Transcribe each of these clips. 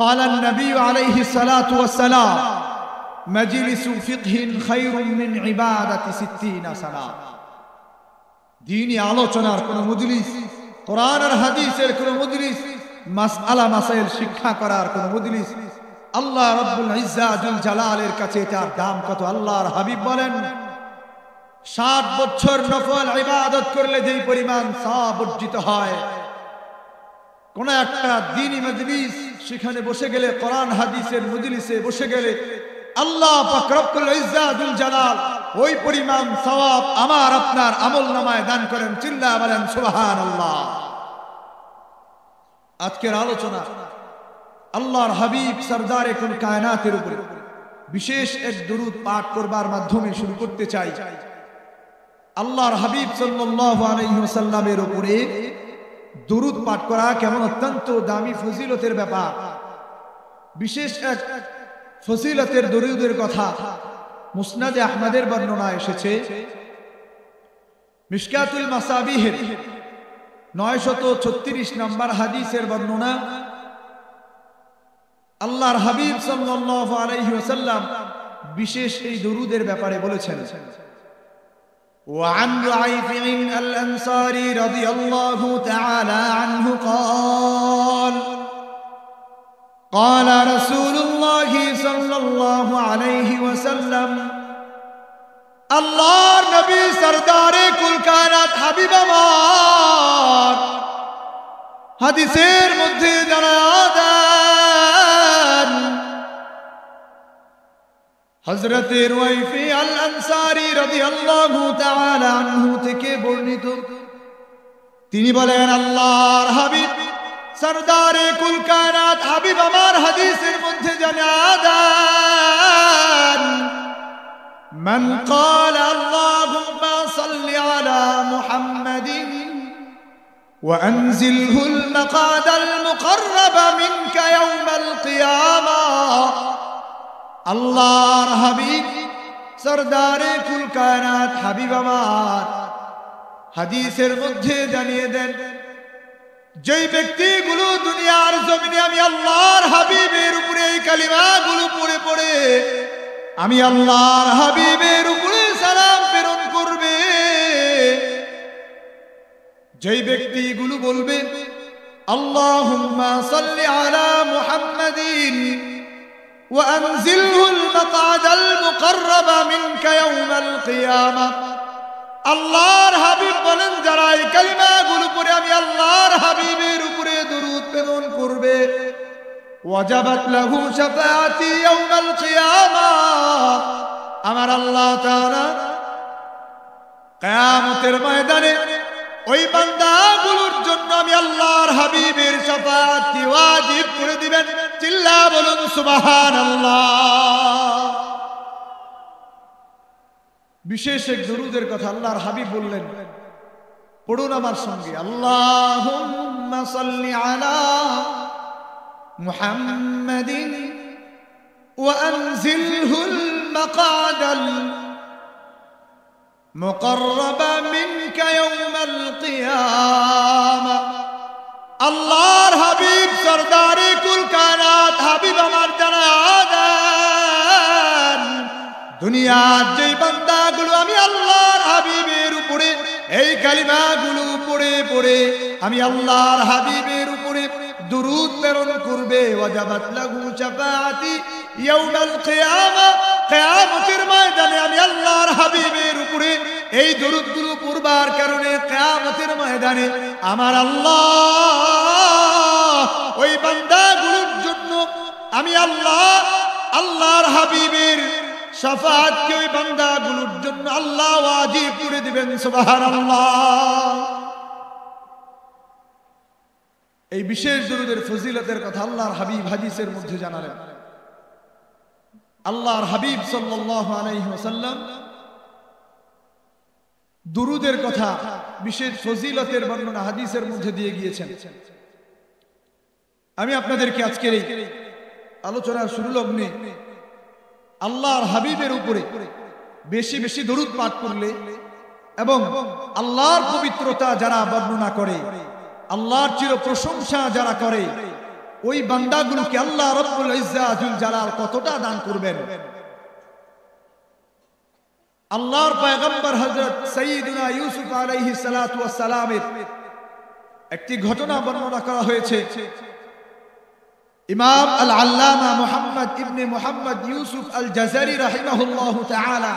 قال النبي عليه الصلاة والسلام مجلس فقه خير من عبادة 60 سنة ديني আলোচনার কোন মজলিস, কোরআন আর হাদিসের কোন মজলিস, মাসআলা মাসাইল শিক্ষা করার কোন মজলিস, আল্লাহ রাব্বুল ইজ্জাতুল জালালের কাছে তার দাম কত? আল্লাহর হাবিব বলেন 60 বছর নফল ইবাদত করলে যেই পরিমাণ সওয়াব অর্জিত হয়, কোন একটা দ্বীনি মজলিস সেখানে বসে গেলে, কোরআন হাদিসের মজলিসে বসে গেলে আল্লাহ পাক রব্বুল ইজ্জাতুল জালাল ওই পরিমাণ সওয়াব আমার আপনার আমলনামায় দান করেন। চিল্লায়া বলেন সুবহানাল্লাহ। আজকের আলোচনা আল্লাহর হাবিব সরদারে কুল কায়নাতের উপরে বিশেষ এক দুরূদ পাঠ করবার মাধ্যমে শুরু করতে চাই। আল্লাহর হাবিব সাল্লাল্লাহু আলাইহি ওয়াসাল্লামের উপরে দুরূদ পাঠ করা কেমন অত্যন্ত দামি ফজিলতের ব্যাপার। বিশেষ এক ফজিলতের দুরূদের কথা মুসনাদে আহমদের বর্ণনা এসেছে। মিশকাতুল মাসাবিহের 936 নম্বর হাদিসের বর্ণনা। আল্লাহর হাবিব সাল্লাল্লাহু আলাইহি ওয়াসাল্লাম বিশেষ এই দুরূদের ব্যাপারে বলেছেন। وعن رعيفع الأنصاري رضي الله تعالى عنه قال قال رسول الله صلى الله عليه وسلم আল্লাহর নবী সরদারে কুল কায়নাত হাবিব আমার হাদিসের মধ্যে জানায়া দেন, হযরত রুয়াইফি আল আনসারী রাদিয়াল্লাহু তাআলা আনহু থেকে বর্ণিত, তিনি বলেন আল্লাহর হাবিব সরদারে কুল কায়নাত হাবিব আমার হাদিসের মধ্যে জানায়া দেন, من قال اللهم صل على محمد وأنزله المقعد المقرب منك يوم القيامة আল্লাহর হাবিব সরদারে কুল কায়নাত হাবিব আমার হাদিসের মধ্যে জানিয়ে দেন, যেই ব্যক্তিগুলো দুনিয়ার জমিনে আমি আল্লাহর হাবিবের উপরে এই কালিমাগুলো পড়ে পড়ে আমি আল্লাহর হাবিবের উপরে সালাম প্রেরণ করবে, যেই ব্যক্তিগুলো বলবে আল্লাহুম্মা সাল্লি আলা মুহাম্মাদিন ওয়া আনজিলহুল মাকআদাল মুকাররাবা মিনকা ইয়াউমাল কিয়ামা, আল্লাহর হাবিব বলেন যারা এই কালিমাগুলো পড়ে আমি আল্লাহর হাবিবের উপরে দরুদ প্রেরণ করবে, ওয়াজাবাত লাহু শাফাআতি ইয়াউমাল কিয়ামা, আমার আল্লাহ তাআলা কিয়ামতের ময়দানে ওই বান্দাগুলোর জন্য আমি আল্লাহর হাবিবের শাফাআত ওয়াজিব করে দিবেন। চিল্লা বলুন সুবহানাল্লাহ। বিশেষ এক দুরূদের কথা আল্লাহর হাবিব বললেন, পড়ুন আমার সঙ্গে, আল্লাহুম্মা সাল্লি আলা মুহাম্মাদিন ওয়া আনজিলহুল মাকআদাল মুকাররাবা মিনকা ইয়াউমাল কিয়ামা, আল্লাহর হাবিব সরদারে কুল কায়নাত হাবিব আমার জানায়া দেন, দুনিয়ার যেই বান্দাগুলো আমি আল্লাহর হাবিবের উপরে এই কালিমাগুলো পড়ে পড়ে আমি আল্লাহর হাবিবের উপরে দুরূদ প্রেরণ করবে, ওয়াজাবাত লাহু শাফাআতি ইয়াউমাল কিয়ামা, কিয়ামতের ময়দানে আমি আল্লাহর হাবিবের উপরে এই দুরূদগুলো পড়বার কারণে কিয়ামতের ময়দানে আমার আল্লাহ ওই বান্দাগুলোর জন্য আমি আল্লাহর হাবিবের শাফাআতকে ওই বান্দাগুলোর জন্য আল্লাহ ওয়াজিব করে দিবেন। সুবহানাল্লাহ। এই বিশেষ দুরূদের ফজিলতের কথা আল্লাহর হাবিব হাদিসের মধ্যে জানালেন। আল্লাহর হাবিব সাল্লাল্লাহু আলাইহি ওয়াসাল্লাম দুরূদের কথা বিশেষ ফজিলতের বর্ণনা হাদিসের মধ্যে দিয়ে গিয়েছেন। আমি আপনাদেরকে আজকের এই আলোচনার শুরু লগ্নে আল্লাহর হাবিবের উপরে বেশি বেশি দরুদ পাঠ করলে এবং আল্লাহর পবিত্রতা যারা বর্ণনা করে, আল্লাহর চির প্রশংসা যারা করে, ওই বান্দাগুলোকে আল্লাহ রাব্বুল ইজ্জাতুল জালাল কতটা দান করবেন। আল্লাহর পয়গম্বর হযরত সাইয়্যিদুনা ইউসুফ আলাইহিস সালাতু ওয়াস সালামের একটি ঘটনা বর্ণনা করা হয়েছে। ইমাম আল-আল্লামা মুহাম্মদ ইবনে মুহাম্মদ ইউসুফ আল-জাযারি রাহিমাহুল্লাহু তাআলা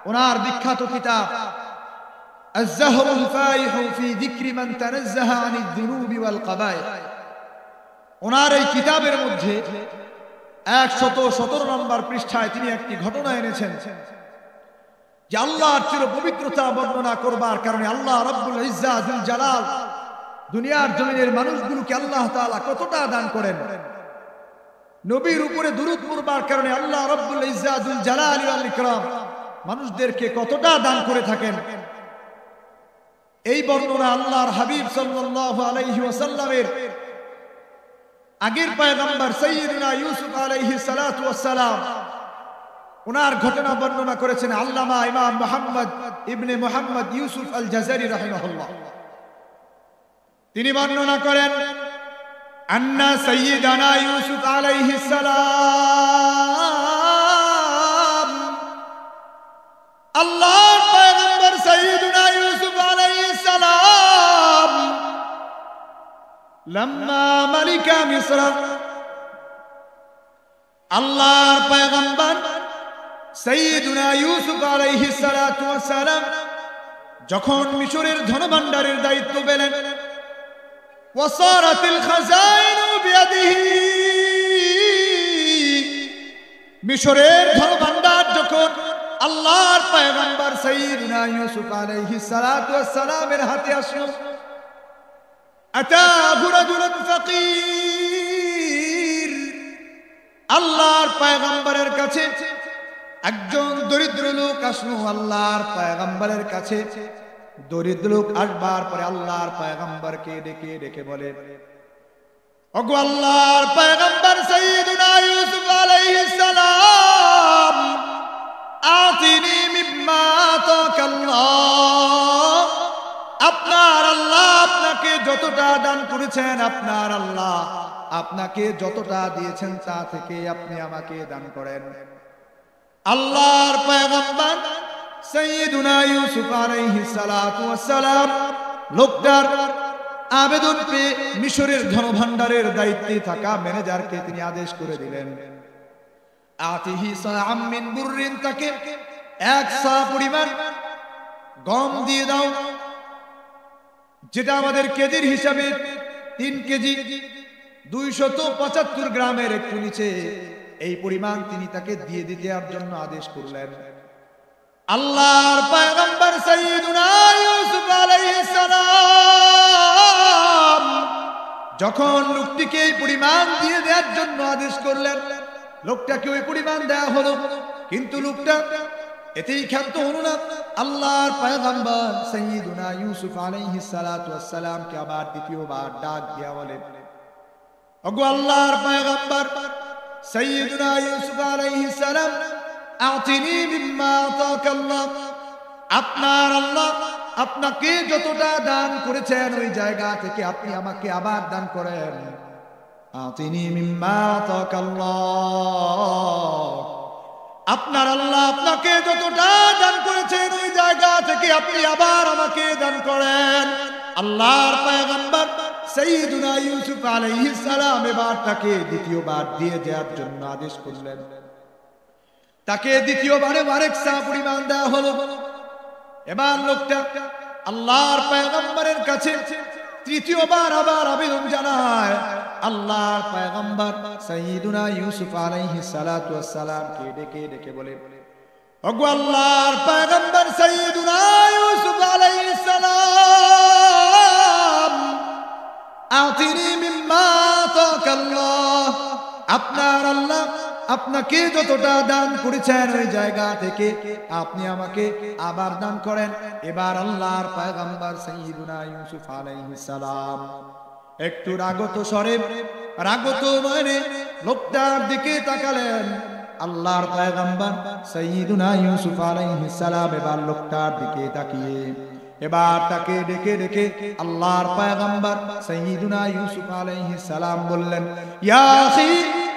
ওনার বিখ্যাত কিতাব আয-যাহরুল ফায়িহু ফি যিকরি মান তানাজ্জাহা আনিদ যুনুবি ওয়াল কাবায়ের, ওনার এই কিতাবের মধ্যে 117 নম্বর পৃষ্ঠায় তিনি একটি ঘটনা এনেছেন যে আল্লাহর চির পবিত্রতা বর্ণনা করবার কারণে আল্লাহ রাব্বুল ইজ্জাতুল জালাল দুনিয়ার জমিনের মানুষগুলোকে আল্লাহ তাআলা কতটা দান করেন। নবীর উপরে দুরূদ পড়বার কারণে আল্লাহ রাব্বুল ইজ্জাতুল জালাল ওয়াল ইকরাম মানুষদেরকে কতটা দান করে থাকেন। এই বর্ণনা আল্লাহর হাবিব সাল্লাল্লাহু আলাইহি ওয়াসাল্লামের আগের পয়গম্বর সাইয়্যিদুনা ইউসুফ আলাইহিস সালাতু ওয়াস সালাম ওনার ঘটনা বর্ণনা করেছেন আল্লামা ইমাম মুহাম্মদ ইবনে মুহাম্মদ ইউসুফ আল-জাযারি রাহিমাহুল্লাহ। তিনি বর্ণনা করেন আন্না সাইয়্যিদানা ইউসুফ আলাইহিস সালাম, আল্লাহর পয়গম্বর সাইয়্যিদুনা ইউসুফ আলাইহিস সালাম লাম্মা মালিকা মিসর, আল্লাহর পয়গম্বর সাইয়্যিদুনা ইউসুফ আলাইহিস সালাতু ওয়াস সালাম যখন মিশরের ধনভাণ্ডারের দায়িত্ব পেলেন, ওয়াসারাতিল খাজাইনু বিয়াদিহি, মিশরের ধনভাণ্ডার যখন আল্লাহর পয়গম্বর সাইয়্যিদুনা ইউসুফ আলাইহিস সালাতু ওয়াস সালামের হাতে আসলো, আতাহু রাজুলুন ফাকির, আল্লাহর পয়গম্বরের কাছে একজন দরিদ্র লোক আসলো। আল্লাহর পয়গম্বরের কাছে দরিদ্র লোক আসবার পরে আল্লাহর পয়গম্বরকে ডেকে ডেকে বলে, ওগো আল্লাহর পয়গম্বর সাইয়্যিদুনা ইউসুফ আলাইহিস সালাম, আতিনি মিম্মা আতাকাল্লাহ, আপনার আল্লাহ আপনাকে যতটা দান করেছেন, আপনার আল্লাহ আপনাকে যতটা দিয়েছেন তা থেকে আপনি আমাকে দান করেন। আল্লাহর পয়গম্বর সাইয়্যিদুনা ইউসুফ আলাইহিস সালাতু ওয়াস সালাম লোকটার আবেদন পেয়ে মিশরের ধনভাণ্ডারের দায়িত্বে থাকা ম্যানেজারকে তিনি আদেশ করে দিলেন, আতিহি সাআম মিন বুররিন, তাকে 1 সা পরিমাণ গম দিয়ে দাও, যেটা আমাদের কেজির হিসাবে 3 কেজি 275 গ্রামের একটু নিচে, এই পরিমাণ তিনি তাকে দিয়ে দিতে জন্য আদেশ করলেন। আল্লাহর পয়গম্বর সাইয়্যিদুনা ইউসুফ আলাইহিস সালাম যখন লোকটিকে এই পরিমাণ দিয়ে দেওয়ার জন্য আদেশ করলেন, লোকটাকে ওই পরিমাণ দেয়া হলো, কিন্তু লোকটা এতেই ক্ষান্ত হলো না। আল্লাহর পয়গম্বর সাইয়্যিদুনা ইউসুফ আলাইহিস সালাতু ওয়াস সালামকে আবার দ্বিতীয়বার ডাক দিয়া বলে, ওগো আল্লাহর পয়গম্বর সাইয়্যিদুনা ইউসুফ আলাইহিস সালাম, আতিনি মিম্মা আতাকাল্লাহ, আপনার আল্লাহ আপনাকে যতটা দান করেছেন ওই জায়গা থেকে আপনি আমাকে আবার দান করেন। আতিনি মিম্মা আতাকাল্লাহ, আপনার আল্লাহ আপনাকে যতটা দান করেছেন ওই জায়গা থেকে আপনি আবার আমাকে দান করেন। আল্লাহর পয়গম্বর সাইয়্যিদুনা ইউসুফ আলাইহিস সালাম এবার তাকে দ্বিতীয়বার দিয়ে দেওয়ার জন্য আদেশ করলেন। তাকে দ্বিতীয়বারে আরেক সা পরিমাণ দেওয়া হলো। এবার লোকটা আল্লাহর পয়গম্বরের কাছে তৃতীয়বার আবার আবেদন জানায়। আল্লাহর পয়গম্বর সাইয়্যিদুনা ইউসুফ আলাইহিস সালাতু ওয়াস সালামকে ডেকে ডেকে বলে, ওগো আল্লাহর পয়গম্বর সাইয়্যিদুনা ইউসুফ আলাইহিস সালাম, আতিনি মিম্মা আতাকাল্লাহ, আপনার আল্লাহ আপনাকে যতটা দান করেছেন ওই জায়গা থেকে আপনি আমাকে আবার দান করেন। এবার আল্লাহর পয়গম্বর সাইয়্যিদুনা ইউসুফ আলাইহিস সালাম একটু রাগত স্বরে, রাগত মানে লোকটার দিকে তাকালেন। আল্লাহর পয়গম্বর সাইয়্যিদুনা ইউসুফ আলাইহিস সালাম এবার লোকটার দিকে তাকিয়ে এবার তাকে ডেকে ডেকে আল্লাহর পয়গম্বর সাইয়্যিদুনা ইউসুফ আলাইহিস সালাম বললেন, ইয়া আখি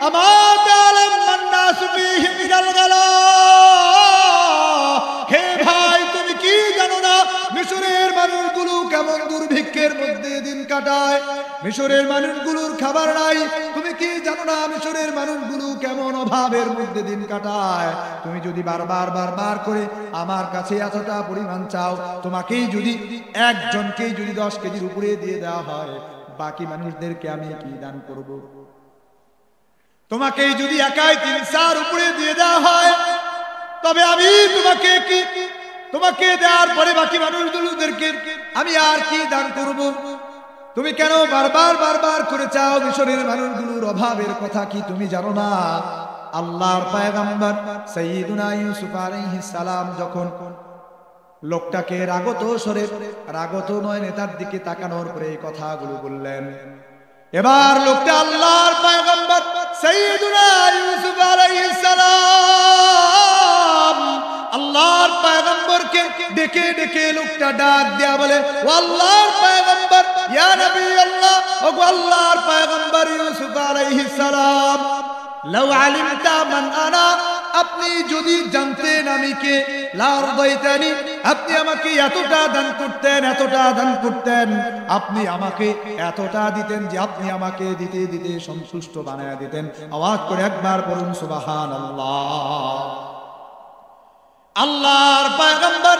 আমা তা'লাম মান নাসু ফীহি মিনাল গালা। হে ভাই, তুমি কি জানো না মিশরের মানুষগুলো কেমন দুর্ভিক্ষের মধ্যে দিন কাটায়? মিশরের মানুষগুলোর খাবার নাই। তুমি কি জানো না মিশরের মানুষগুলো কেমন অভাবের মধ্যে দিন কাটায়? তুমি যদি বারবার বারবার করে আমার কাছে এতটা পরিমাণ চাও, তোমাকেই যদি একজনকেই যদি 10 কেজির উপরে দিয়ে দেওয়া হয়, বাকি মানুষদেরকে আমি কি দান করব? তোমাকেই যদি একাই 3-4 উপরে দিয়ে দেওয়া হয়, তবে আমি তোমাকে দেওয়ার পরে বাকি মানুষগুলোদেরকে আমি আর কি দান করব? তুমি কেন বারবার বারবার করে চাও মিশরের মানুষগুলোর অভাবের কথা? কি তুমি জানো না আল্লাহর পয়গম্বর সাইয়্যিদুনা ইউসুফ আলাইহিস সালাম যখন লোকটাকে রাগত নয় নেতার দিকে তাকানোর পরে এই কথাগুলো বললেন, এবার লোকটা আল্লাহর পয়গম্বর সাইয়্যিদুনা ইউসুফ আলাইহিস সালাম আল্লাহর পয়গম্বরকে ডেকে ডেকে লোকটা ডাক দেয়া বলে, ও আল্লাহর পয়গম্বর, ইয়া নবী আল্লাহ, ও আল্লাহর পয়গম্বর ইউসুফ আলাইহিস সালাম, লাউ আলিমতা মান আনা, আপনি যদি জানতেন আমি কে, লা রাদাইতানি, আপনি আমাকে এতটা দান করতেন, আপনি আমাকে এতটা দিতেন যে আপনি আমাকে দিতে দিতে সন্তুষ্ট বানায়া দিতেন। আওয়াজ করে একবার বলুন সুবহানাল্লাহ। আল্লাহর পয়গম্বর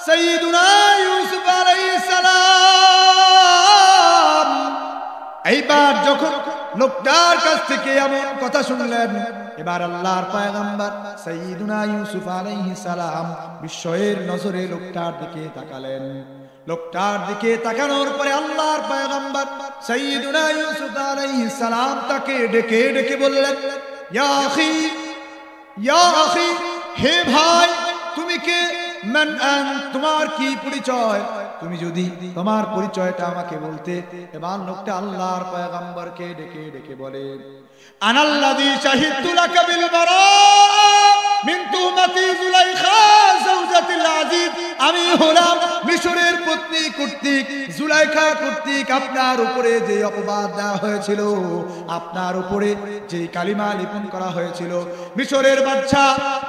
সাইয়্যিদুনা ইউসুফ আলাইহিস সালাম এইবার যখন লোকটার কাছ থেকে এমন কথা শুনলেন, এবার আল্লাহর পয়গম্বর সাইয়্যিদুনা ইউসুফ আলাইহিস সালাম বিস্ময়ের নজরে লোকটার দিকে তাকালেন। লোকটার দিকে তাকানোর পরে আল্লাহর পয়গম্বর সাইয়্যিদুনা ইউসুফ আলাইহিস সালাম তাকে ডেকে ডেকে বললেন, ইয়া আখি, হে ভাই, তুমি কে? মান আন, তোমার কি পরিচয়? তুমি যদি তোমার পরিচয়টা আমাকে বলতে। এবার লোকটা আল্লাহর পয়গম্বরকে ডেকে ডেকে বলে, আনাল্লাযী শাহিদতু লাকা বিল বারা মিন তুহমাতি যুলাইখা যাওজাতিল আজিজ, আমি হলাম মিশরের পত্নী কর্তৃক যুলাইখা কর্তৃক আপনার উপরে যে অপবাদ দেওয়া হয়েছিল, আপনার উপরে যে কালিমা লিপন করা হয়েছিল, মিশরের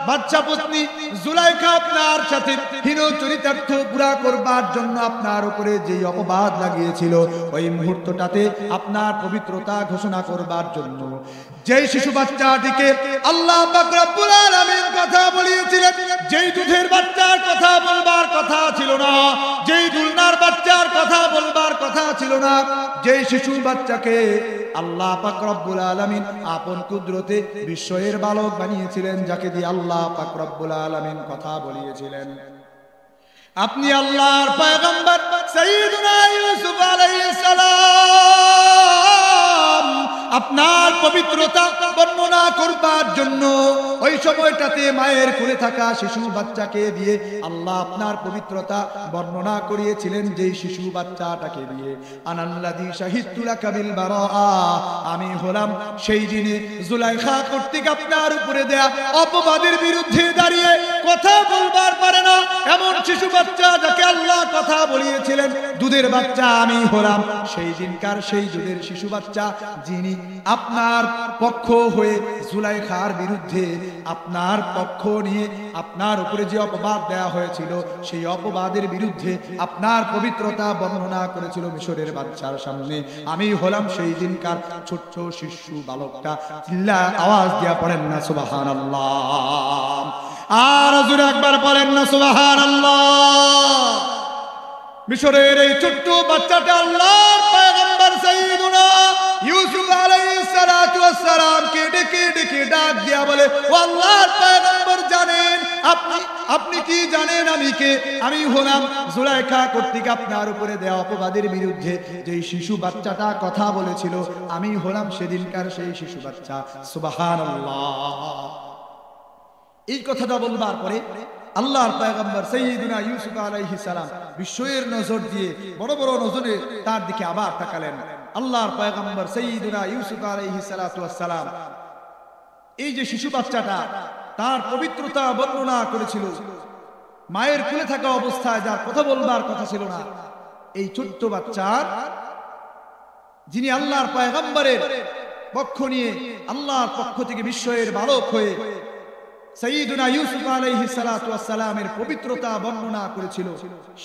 বাদশা পত্নী যুলাইখা আপনার সাথে হীন চরিতার্থ পুরা করবার জন্য আপনার উপরে যে অপবাদ লাগিয়েছিল, ওই মুহূর্তটাতে আপনার পবিত্রতা ঘোষণা করবার জন্য যেই শিশু বাচ্চাটিকে আল্লাহ পাক রব্বুল আলামিন কথা বলিয়েছিলেন, যেই দুধের বাচ্চার কথা বলবার কথা ছিল না, যেই দুলনার বাচ্চার কথা বলবার কথা ছিল না, যেই শিশু বাচ্চাকে আল্লাহ পাক রব্বুল আলামিন আপন কুদরতে বিস্ময়ের বালক বানিয়েছিলেন, যাকে দিয়ে আল্লাহ পাক রব্বুল আলামিন কথা বলিয়েছিলেন, আপনি আল্লাহর পয়গম্বর সাইয়্যিদুনা ইউসুফ আলাইহিস সালাম আপনার পবিত্রতা বর্ণনা করবার জন্য ওই সময়টাতে মায়ের কোলে থাকা শিশু বাচ্চাকে দিয়ে আল্লাহ আপনার পবিত্রতা বর্ণনা করিয়েছিলেন, যেই শিশু বাচ্চাটাকে দিয়ে। আনাল্লাযী শাহিদতু লাকা বিল বারা, আমি হলাম সেই দিনে যুলাইখা কর্তৃক আপনার উপরে দেয়া অপবাদের বিরুদ্ধে দাঁড়িয়ে কথা বলবার পারে না এমন শিশু বাচ্চা, যাকে আল্লাহ কথা বলিয়েছিলেন, দুধের বাচ্চা, আমি হলাম সেই দিনকার সেই দুধের শিশু বাচ্চা, যিনি আপনার পক্ষ হয়ে যুলাইখার বিরুদ্ধে আপনার পক্ষ নিয়ে আপনার উপরে যে অপবাদ দেয়া হয়েছিল, সেই অপবাদের বিরুদ্ধে আপনার পবিত্রতা বর্ণনা করেছিল মিশরের বাচ্চার সামনে। আমি হলাম সেই দিনকার ছোট্ট শিশু বালকটা। চিল্লা আওয়াজ দিয়া পড়েন না সুবহানাল্লাহ, আর জোরে একবার বলেন না সুবহানাল্লাহ। মিশরের এই ছোট্ট বাচ্চাটা আল্লাহর পয়গম্বর সাইয়্যিদুনা ইউসুফ আলাইহিস সালাতু ওয়াস সালামকে ডেকে ডেকে ডাক দিয়া বলে, ও আল্লাহর পয়গম্বর, জানেন আপনি কি জানেন আমি কে? আমি হলাম যুলাইখা কর্তৃক আপনার উপরে দেওয়া অপবাদের বিরুদ্ধে যেই শিশু বাচ্চাটা কথা বলেছিল, আমি হলাম সেদিনকার সেই শিশু বাচ্চা। সুবহানাল্লাহ। এই কথাটা বলবার পরে আল্লাহর পয়গম্বর সাইয়্যিদুনা ইউসুফ আলাইহিস সালাম বিস্ময়ের নজর দিয়ে বড় বড় নজরে তার দিকে আবার তাকালেন। আল্লাহর পয়গম্বর সাইয়্যিদুনা ইউসুফ আলাইহিস সালাতু ওয়াস সালাম এই যে শিশু বাচ্চাটা তার পবিত্রতা বর্ণনা করেছিল, মায়ের কোলে থাকা অবস্থায় যার কথা বলবার কথা ছিল না, এই ছোট্ট বাচ্চার যিনি আল্লাহর পয়গম্বরের পক্ষ নিয়ে আল্লাহর পক্ষ থেকে বিশ্বের বালক হয়ে সাইয়্যিদুনা ইউসুফ আলাইহিস সালাতু ওয়াস সালামের পবিত্রতা বর্ণনা করেছিল,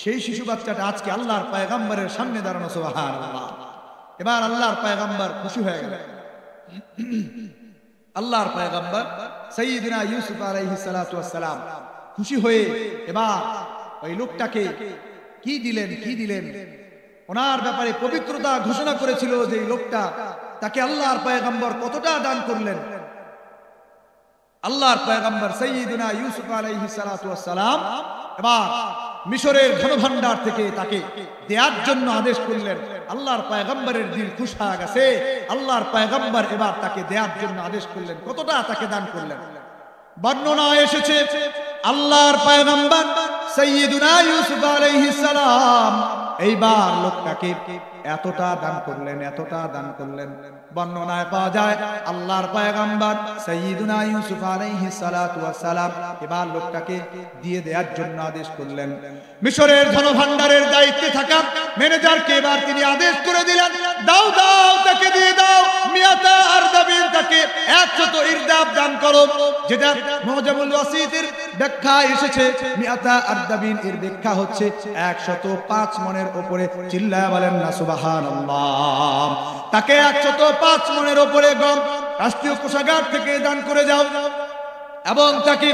সেই শিশু বাচ্চাটা আজকে আল্লাহর পয়গম্বরের সামনে দাঁড়ানো। সুবহানাল্লাহ। এবার আল্লাহর পয়গম্বর খুশি হয়ে গেল। আল্লাহর পয়গম্বর সাইয়্যিদুনা ইউসুফ আলাইহিস সালাতু ওয়াস সালাম খুশি হয়ে এবার ওই লোকটাকে কি দিলেন ওনার ব্যাপারে পবিত্রতা ঘোষণা করেছিল যে এই লোকটা, তাকে আল্লাহর পয়গম্বর কতটা দান করলেন। আল্লাহর পয়গম্বর সাইয়্যিদুনা ইউসুফ আলাইহিস সালাতু ওয়াস সালাম এবার মিশরের ধনভাণ্ডার থেকে তাকে দেওয়ার জন্য আদেশ করলেন। আল্লাহর পয়গম্বরের দিল খুশ হয়ে গেছে। আল্লাহর পয়গম্বর এবার তাকে দেওয়ার জন্য আদেশ করলেন। কতটা তাকে দান করলেন? বর্ণনায় এসেছে আল্লাহর পয়গম্বর সাইয়্যিদুনা ইউসুফ আলাইহিস সালাম এইবার লোকটাকে এতটা দান করলেন। বর্ণনায় পাওয়া যায় আল্লাহর পয়গম্বর সাইয়্যিদুনা ইউসুফ আলাইহিস সালাতু ওয়াস সালাম এবার লোকটাকে দিয়ে দেওয়ার জন্য আদেশ করলেন। মিশরের ধনভাণ্ডারের দায়িত্বে থাকা ম্যানেজারকে এবার তিনি আদেশ করে দিলেন, দাও তাকে দিয়ে দাও, মিয়াতা আরদাবিন, তাকে 100 ইরদাব দান করো। যেটা মুজামুল ওয়াসিতের ব্যাখ্যা এসেছে, মিয়াতা আরদাবিন এর ব্যাখ্যা হচ্ছে 105 মণের উপরে। চিল্লায়া বলেন না সুবহানাল্লাহ। তাকে 105 মণের উপরে গম রাষ্ট্রীয় কোষাগার থেকে দান করে যাও এবং তাকে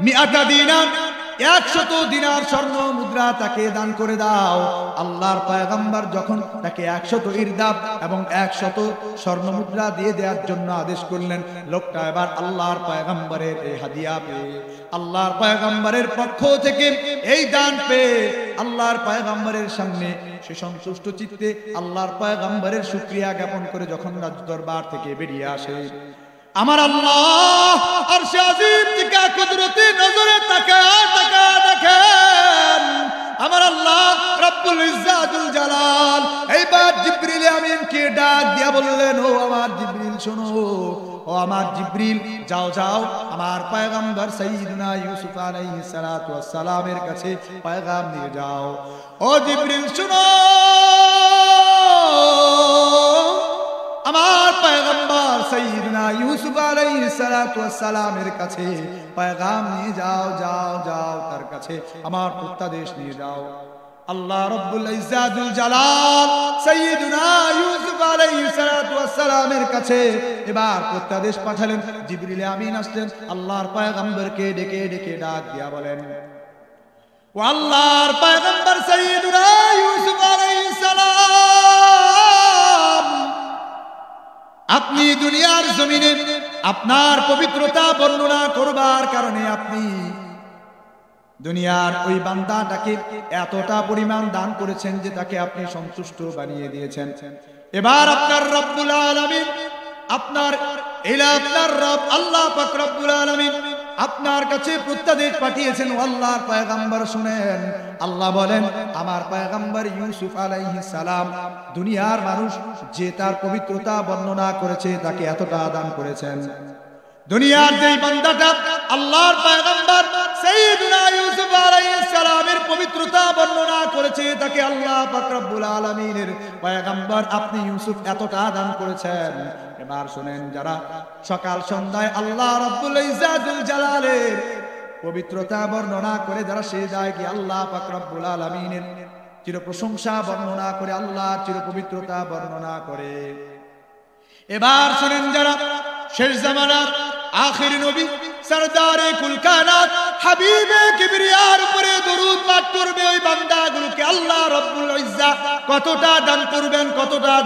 মিয়াতা দিনার 100 দিনার স্বর্ণ মুদ্রা তাকে দান করে দাও। আল্লাহর পয়গম্বর যখন তাকে 100 ইরদাব এবং 100 স্বর্ণ মুদ্রা দিয়ে দেওয়ার জন্য আদেশ করলেন, লোকটা এবার আল্লাহর পয়গম্বরের এই হাদিয়া পেয়ে, আল্লাহর পয়গম্বরের পক্ষ থেকে এই দান পেয়ে আল্লাহর পয়গম্বরের সামনে সে সন্তুষ্ট চিত্তে আল্লাহর পয়গম্বরের শুকরিয়া জ্ঞাপন করে যখন রাজ দরবার থেকে বেরিয়ে আসে, আমার আল্লাহ আরশে আজিম থেকে কুদরতি নজরে তাকায় দেখেন আমার আল্লাহ রব্বুল ইজ্জাতুল জালাল এইবার জিবরিল আমিনকে ডাক দিয়া বললেন, ও আমার জিবরিল শোনো, ও আমার জিবরিল যাও আমার পয়গম্বর সাইয়্যিদুনা ইউসুফ আলাইহিস সালাতু ওয়াস সালামের কাছে পয়গাম নিয়ে যাও। ও জিবরিল শোনো, আমার পয়গম্বর সাইয়্যিদুনা ইউসুফ আলাইহিস সালাতু ওয়াস সালামের কাছে পয়গাম নিয়ে যাও, তার কাছে আমার প্রত্যাদেশ নিয়ে যাও। আল্লাহ রব্বুল ইজ্জাতুল জালাল সাইয়্যিদুনা ইউসুফ আলাইহিস সালাতু ওয়াস সালামের কাছে এবার প্রত্যাদেশ পাঠালেন। জিবরিল আমিন আসলেন, আল্লাহর পয়গম্বরকে ডেকে ডাক দিয়া বলেন, ও আল্লাহর পয়গম্বর সাইয়্যিদুনা ইউসুফ আলাইহিস সালাম, আপনি দুনিয়ার জমিনে আপনার পবিত্রতা বর্ণনা করবার কারণে আপনি দুনিয়ার ওই বান্দাটাকে এতটা পরিমাণ দান করেছেন যে তাকে আপনি সন্তুষ্ট বানিয়ে দিয়েছেন। এবার আপনার রব্বুল আলামিন, আপনার রব আল্লাহ পাক রব্বুল আলামিন আপনার কাছে প্রত্যাদেশ পাঠিয়েছেন। আল্লাহর পয়গম্বর শুনেন, আল্লাহ বলেন আমার পয়গম্বর ইউসুফ আলাইহিস সালাম দুনিয়ার মানুষ যে তার পবিত্রতা বর্ণনা করেছে তাকে এতটা দান করেছেন। দুনিয়ার যেই বান্দাটা আল্লাহর পয়গম্বর সাইয়্যিদুনা ইউসুফ আলাইহিস সালামের পবিত্রতা বর্ণনা করেছে তাকে আল্লাহ পাক রব্বুল আলামিনের পয়গম্বর আপনি ইউসুফ এতটা দান করেছেন। এবার শুনেন, যারা সকাল সন্ধ্যায় আল্লাহ রব্বুল ইজ্জাতুল জালালের পবিত্রতা বর্ণনা করে যারা সেজদায় গিয়ে আল্লাহ পাক রব্বুল আলামিনের চির প্রশংসা বর্ণনা করে, আল্লাহর চির পবিত্রতা বর্ণনা করে, এবার শুনেন যারা শেষ জামানার আখির নবী সরদারে কুল কায়নাত হাবিবে কিবরিয়ার উপরে দরুদ পাঠ করবে, ওই বান্দাগুলোকে আল্লাহ রব্বুল ইজ্জাত কতটা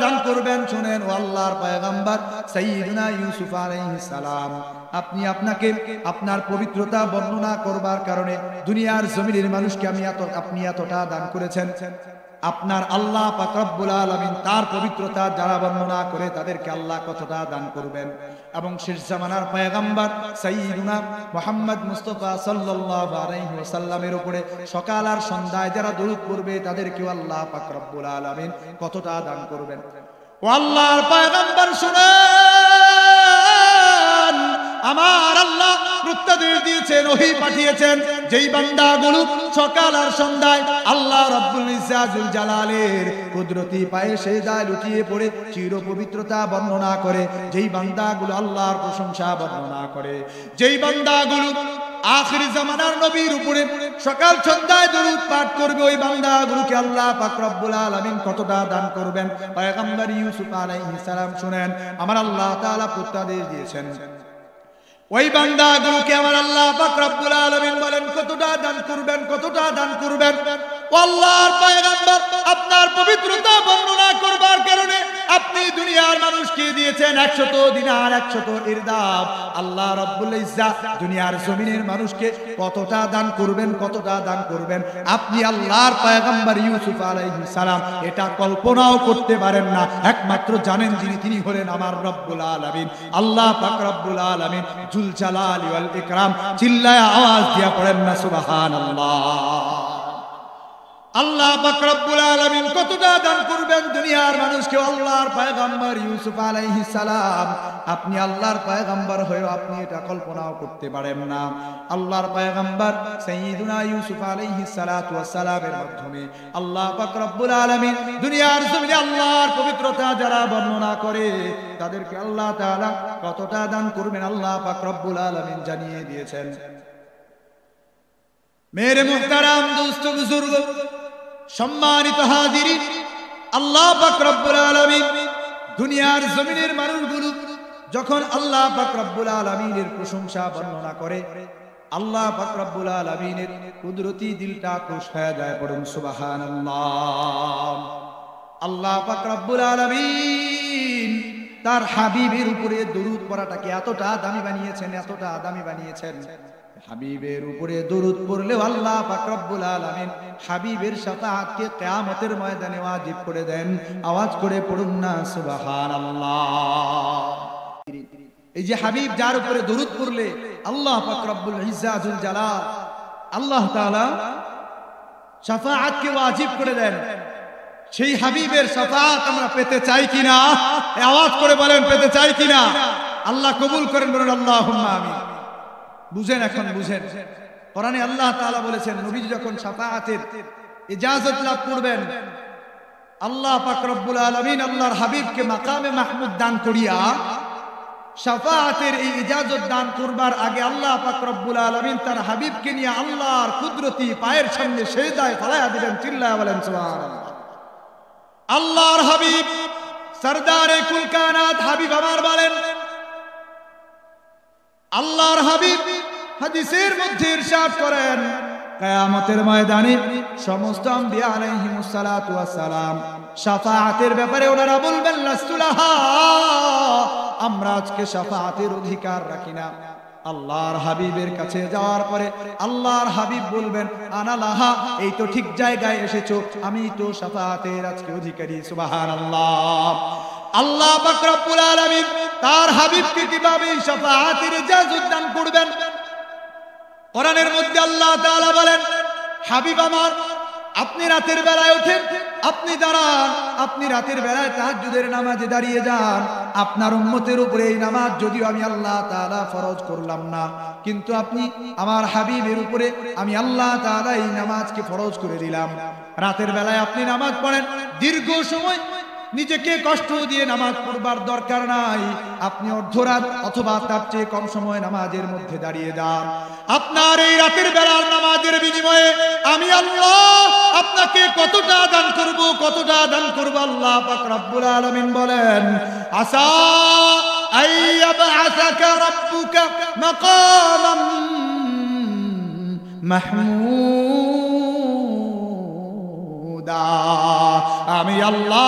দান করবেন শুনেন। ও আল্লাহর পয়গম্বর সাইয়্যিদুনা ইউসুফ আলাইহিস সালাম, আপনি আপনাকে আপনার পবিত্রতা বর্ণনা করবার কারণে দুনিয়ার জমিনের মানুষকে আপনি এতটা দান করেছেন। আপনার আল্লাহ পাক রব্বুল আলামিন তার পবিত্রতা যারা বর্ণনা করে তাদেরকে আল্লাহ কতটা দান করবেন। এবং শেষ জামানার পয়গম্বর সাইয়্যিদুনা মুহাম্মদ মুস্তাফা সাল্লাল্লাহু আলাইহি ওয়াসাল্লামের উপরে সকাল আর সন্ধ্যায় যারা দরুদ পড়বে তাদেরকেও আল্লাহ পাক রব্বুল আলামিন কতটা দান করবেন। ও আল্লাহর পয়গম্বর শুনেন, আমার আল্লাহ প্রত্যাদেশ দিয়েছেন, ওহী পাঠিয়েছেন, যেই বান্দাগুলো সকাল আর সন্ধ্যায় আল্লাহ রাব্বুল ইজ্জাত জুল জালালের কুদরতি পায়ে সেজদায় লুটিয়ে পড়ে চির পবিত্রতা বর্ণনা করে, যেই বান্দাগুলো আল্লাহর প্রশংসা বর্ণনা করে, যেই বান্দাগুলো আখিরি জামানার নবীর উপরে সকাল সন্ধ্যায় দরুদ পাঠ করবে, ওই বান্দাগুলোকে আল্লাহ পাক রব্বুল আলামিন কতটা দান করবেন। পয়গম্বর ইউসুফ আলাইহিস সালাম শুনেন, আমার আল্লাহ তাআলা প্রত্যাদেশ দিয়েছেন, ওই বান্দাগুলোকে আমার আল্লাহ পাক রব্বুল আলামিন বলেন কতটা দান করবেন, কতটা দান করবেন। আল্লাহর পয়গম্বর আপনার পবিত্রতা বর্ণনা করবার কারণে আপনি দুনিয়ার মানুষকে দিয়েছেন 100 দিনার 100 ইরদাব। আল্লাহ রাব্বুল ইজ্জাত দুনিয়ার জমিনের মানুষকে কতটা দান করবেন, কতটা দান করবেন আপনি আল্লাহর পয়গম্বর ইউসুফ আলাইহিস সালাম এটা কল্পনাও করতে পারেন না। একমাত্র জানেন যিনি, তিনি হলেন আমার রব্বুল আলামিন, আল্লাহ পাক রব্বুল আলামিন জুল জালালি ওয়াল ইকরাম। চিল্লায় আওয়াজ দিয়া পড়েন না সুবহানাল্লাহ। আল্লাহ পাক রব্বুল আলামিন কতটা দান করবেন দুনিয়ার মানুষকে। আল্লাহর পয়গম্বর ইউসুফ আলাইহিস সালাম, আপনি আল্লাহর পয়গম্বর হয়েও আপনি এটা কল্পনাও করতে পারেন না। আল্লাহর পয়গম্বর সাইয়্যিদুনা ইউসুফ আলাইহিস সালাতু ওয়াস সালামের মাধ্যমে আল্লাহ পাক রব্বুল আলামিন দুনিয়ার জমিনে আল্লাহর পবিত্রতা যারা বর্ণনা করে তাদেরকে আল্লাহ তাআলা কতটা দান করবেন আল্লাহ পাক রব্বুল আলামিন জানিয়ে দিয়েছেন। মেরে মুহতারাম দোস্ত বুজুর্গ, সম্মানিত হাজিরিন, আল্লাহ পাক রব্বুল আলামিন দুনিয়ার জমিনের মানুষগুলো যখন আল্লাহ পাক রব্বুল আলামিনের প্রশংসা বর্ণনা করে, আল্লাহ পাক রব্বুল আলামিনের কুদরতি দিলটা খুশ হয়ে যায়। পড়ুন সুবহানাল্লাহ। আল্লাহ পাক রব্বুল আলামিন তার হাবিবের উপরে দরুদ পড়াটাকে এতটা দামি বানিয়েছেন, এতটা দামি বানিয়েছেন। হাবিবের উপরে দরুদ পড়লেও আল্লাহ পাক রব্বুল আলামিন হাবিবের শাফাআতকে কিয়ামতের ময়দানে ওয়াজিব করে দেন। আওয়াজ করে পড়ুন না সুবহানাল্লাহ। এই যে হাবিব যার উপরে দরুদ পড়লে আল্লাহ পাক রব্বুল ইজ্জাত জুল জালাল আল্লাহ তাআলা শাফাআতকে ওয়াজিব করে দেন, সেই হাবিবের শাফাআত আমরা পেতে চাই কিনা? আওয়াজ করে বলেন, পেতে চাই কিনা? আল্লাহ কবুল করেন, বলেন আল্লাহুম্মা আমিন। বুঝেন, এখন বুঝেন, কোরআনে আল্লাহ তাআলা বলেছেন নবীজি যখন শাফাআতের ইজাজত লাভ করবেন, আল্লাহ পাক রব্বুল আলামিন আল্লাহর হাবিবকে মাকামে মাহমুদ দান করিয়া শাফাআতের এই ইজাজত দান করবার আগে আল্লাহ পাক রব্বুল আলামিন তার হাবিবকে নিয়ে আল্লাহর কুদরতি পায়ের সামনে সেজদায় ফলায়া দিবেন। চিল্লায়া বলেন সুবহানাল্লাহ। আল্লাহর হাবিব সরদারে কুল কায়নাত হাবিব আমার বলেন, আল্লাহর হাবিব হাদিসের মধ্যে ইরশাদ করেন, কিয়ামতের ময়দানে সমস্ত আম্বিয়া আলাইহিমুস সালাতু ওয়াস সালাম শাফাআতের ব্যাপারে ওনারা বলবেন লাস্তুলাহা, আমরা আজকে শাফাআতের অধিকার রাখি না। আল্লাহর হাবিবের কাছে যাওয়ার পরে আল্লাহর হাবিব বলবেন আনা লাহা, এই তো ঠিক জায়গায় এসেছো, আমি তো শাফাআতের আজকে অধিকারী। সুবহানাল্লাহ। আল্লাহ পাক রব্বুল আলামিন তার হাবিবকে কিভাবে শাফাআতের ইজাজত দান করবেন? কোরআনের মধ্যে আল্লাহ তাআলা বলেন, হাবিব আমার, আপনি রাতের বেলায় ওঠেন, আপনি দাঁড়ান, আপনি রাতের বেলায় তাহাজ্জুদের নামাজে দাঁড়িয়ে যান। আপনার উম্মতের উপরে এই নামাজ যদিও আমি আল্লাহ তাআলা ফরজ করলাম না, কিন্তু আপনি আমার হাবিবের উপরে আমি আল্লাহ তাআলা এই নামাজকে ফরজ করে দিলাম। রাতের বেলায় আপনি নামাজ পড়েন, দীর্ঘ সময় নিজেকে কষ্ট দিয়ে নামাজ পড়বার দরকার নাই। আপনি অর্ধরাত অথবা তার চেয়ে কম সময় নামাজের মধ্যে দাঁড়িয়ে যান। আপনার এই রাতের বেলার নামাজের বিনিময়ে আমি আল্লাহ আপনাকে কতটা দান করব, কতটা দান করব। আল্লাহ পাক রব্বুল আলামিন বলেন, আসা আইয়াবআসাকা রাব্বুকা মাকামান মাহমুদা। আমি আল্লাহ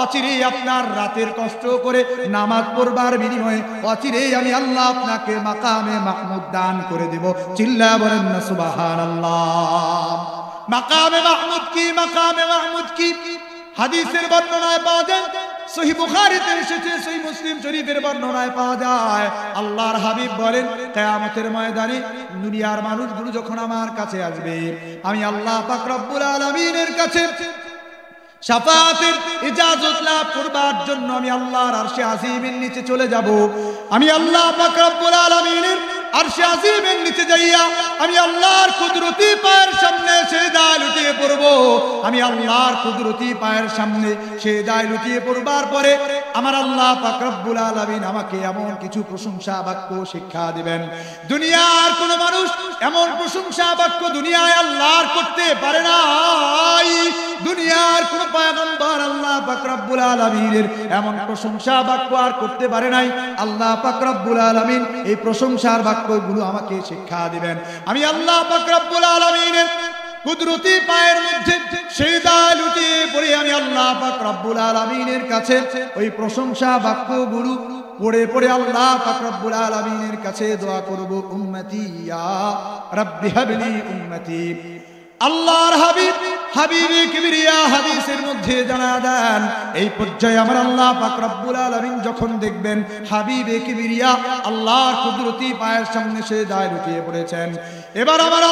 অচিরেই আপনার রাতের কষ্ট করে নামাজ পড়বার বিনিময়ে অচিরেই আমি আল্লাহ আপনাকে মাকামে মাহমুদ দান করে দেব। চিল্লায়া বলেন না সুবহানাল্লাহ। মাকামে মাহমুদ কি? মাকামে মাহমুদ কি? হাদিসের বর্ণনায় পাওয়া যায়, সহিহ বুখারীতে এসেছে, সহিহ মুসলিম শরীফের বর্ণনায় পাওয়া যায়। আল্লাহর হাবিব বলেন, কিয়ামতের ময়দানে দুনিয়ার মানুষগুলো যখন আমার কাছে আসবে, আমি আল্লাহ পাক রব্বুল আলামিনের কাছে শাফাআতের ইজাজত লাভ করবার জন্য আমি আল্লাহর আরশে আজিমের নিচে চলে যাব। আমি আল্লাহ পাক রব্বুল আলামিনের আরশে আজিমের নিচে যাইয়া আমি আল্লাহর কুদরতি পায়ের সামনে সেজদায় লুটিয়ে পড়ব। আমি আল্লাহর কুদরতি পায়ের সামনে সেজদায় লুটিয়ে পড়বার পরে আমার আল্লাহ পাক রব্বুল আলামিন আমাকে এমন কিছু প্রশংসা বাক্য শিক্ষা দিবেন, দুনিয়ার কোন মানুষ এমন প্রশংসা বাক্য দুনিয়ায় আল্লাহর করতে পারে নাই। দুনিয়ার কোন পয়গম্বর আল্লাহ পাক রব্বুল আলামিনের এমন প্রশংসা বাক্য আর করতে পারে নাই। আল্লাহ পাক রব্বুল আলামিন এই প্রশংসার বাক্যগুলো আমাকে শিক্ষা দিবেন। আমি আল্লাহ পাক রব্বুল আলামিনের কুদরতি পায়ের মধ্যে সেজদায় লুটিয়ে পড়ে আমি আল্লাহ পাক রব্বুল আলামিনের কাছে ওই প্রশংসা বাক্যগুলো পড়ে পড়ে আল্লাহ পাক রব্বুল আলামিনের কাছে দোয়া করব, উম্মতি ইয়া রাব্বি হাবলি উম্মতি। আল্লাহর হাবিব হাবিবে কিবরিয়া হাদিসের মধ্যে জানা দেন, এই পর্যায়ে আমার আল্লাহ পাক রব্বুল আলামিন যখন দেখবেন হাবিবে কিবরিয়া আল্লাহর কুদরতি পায়ের সামনে সেজদায় লুটিয়ে পড়েছেন, এবার আমার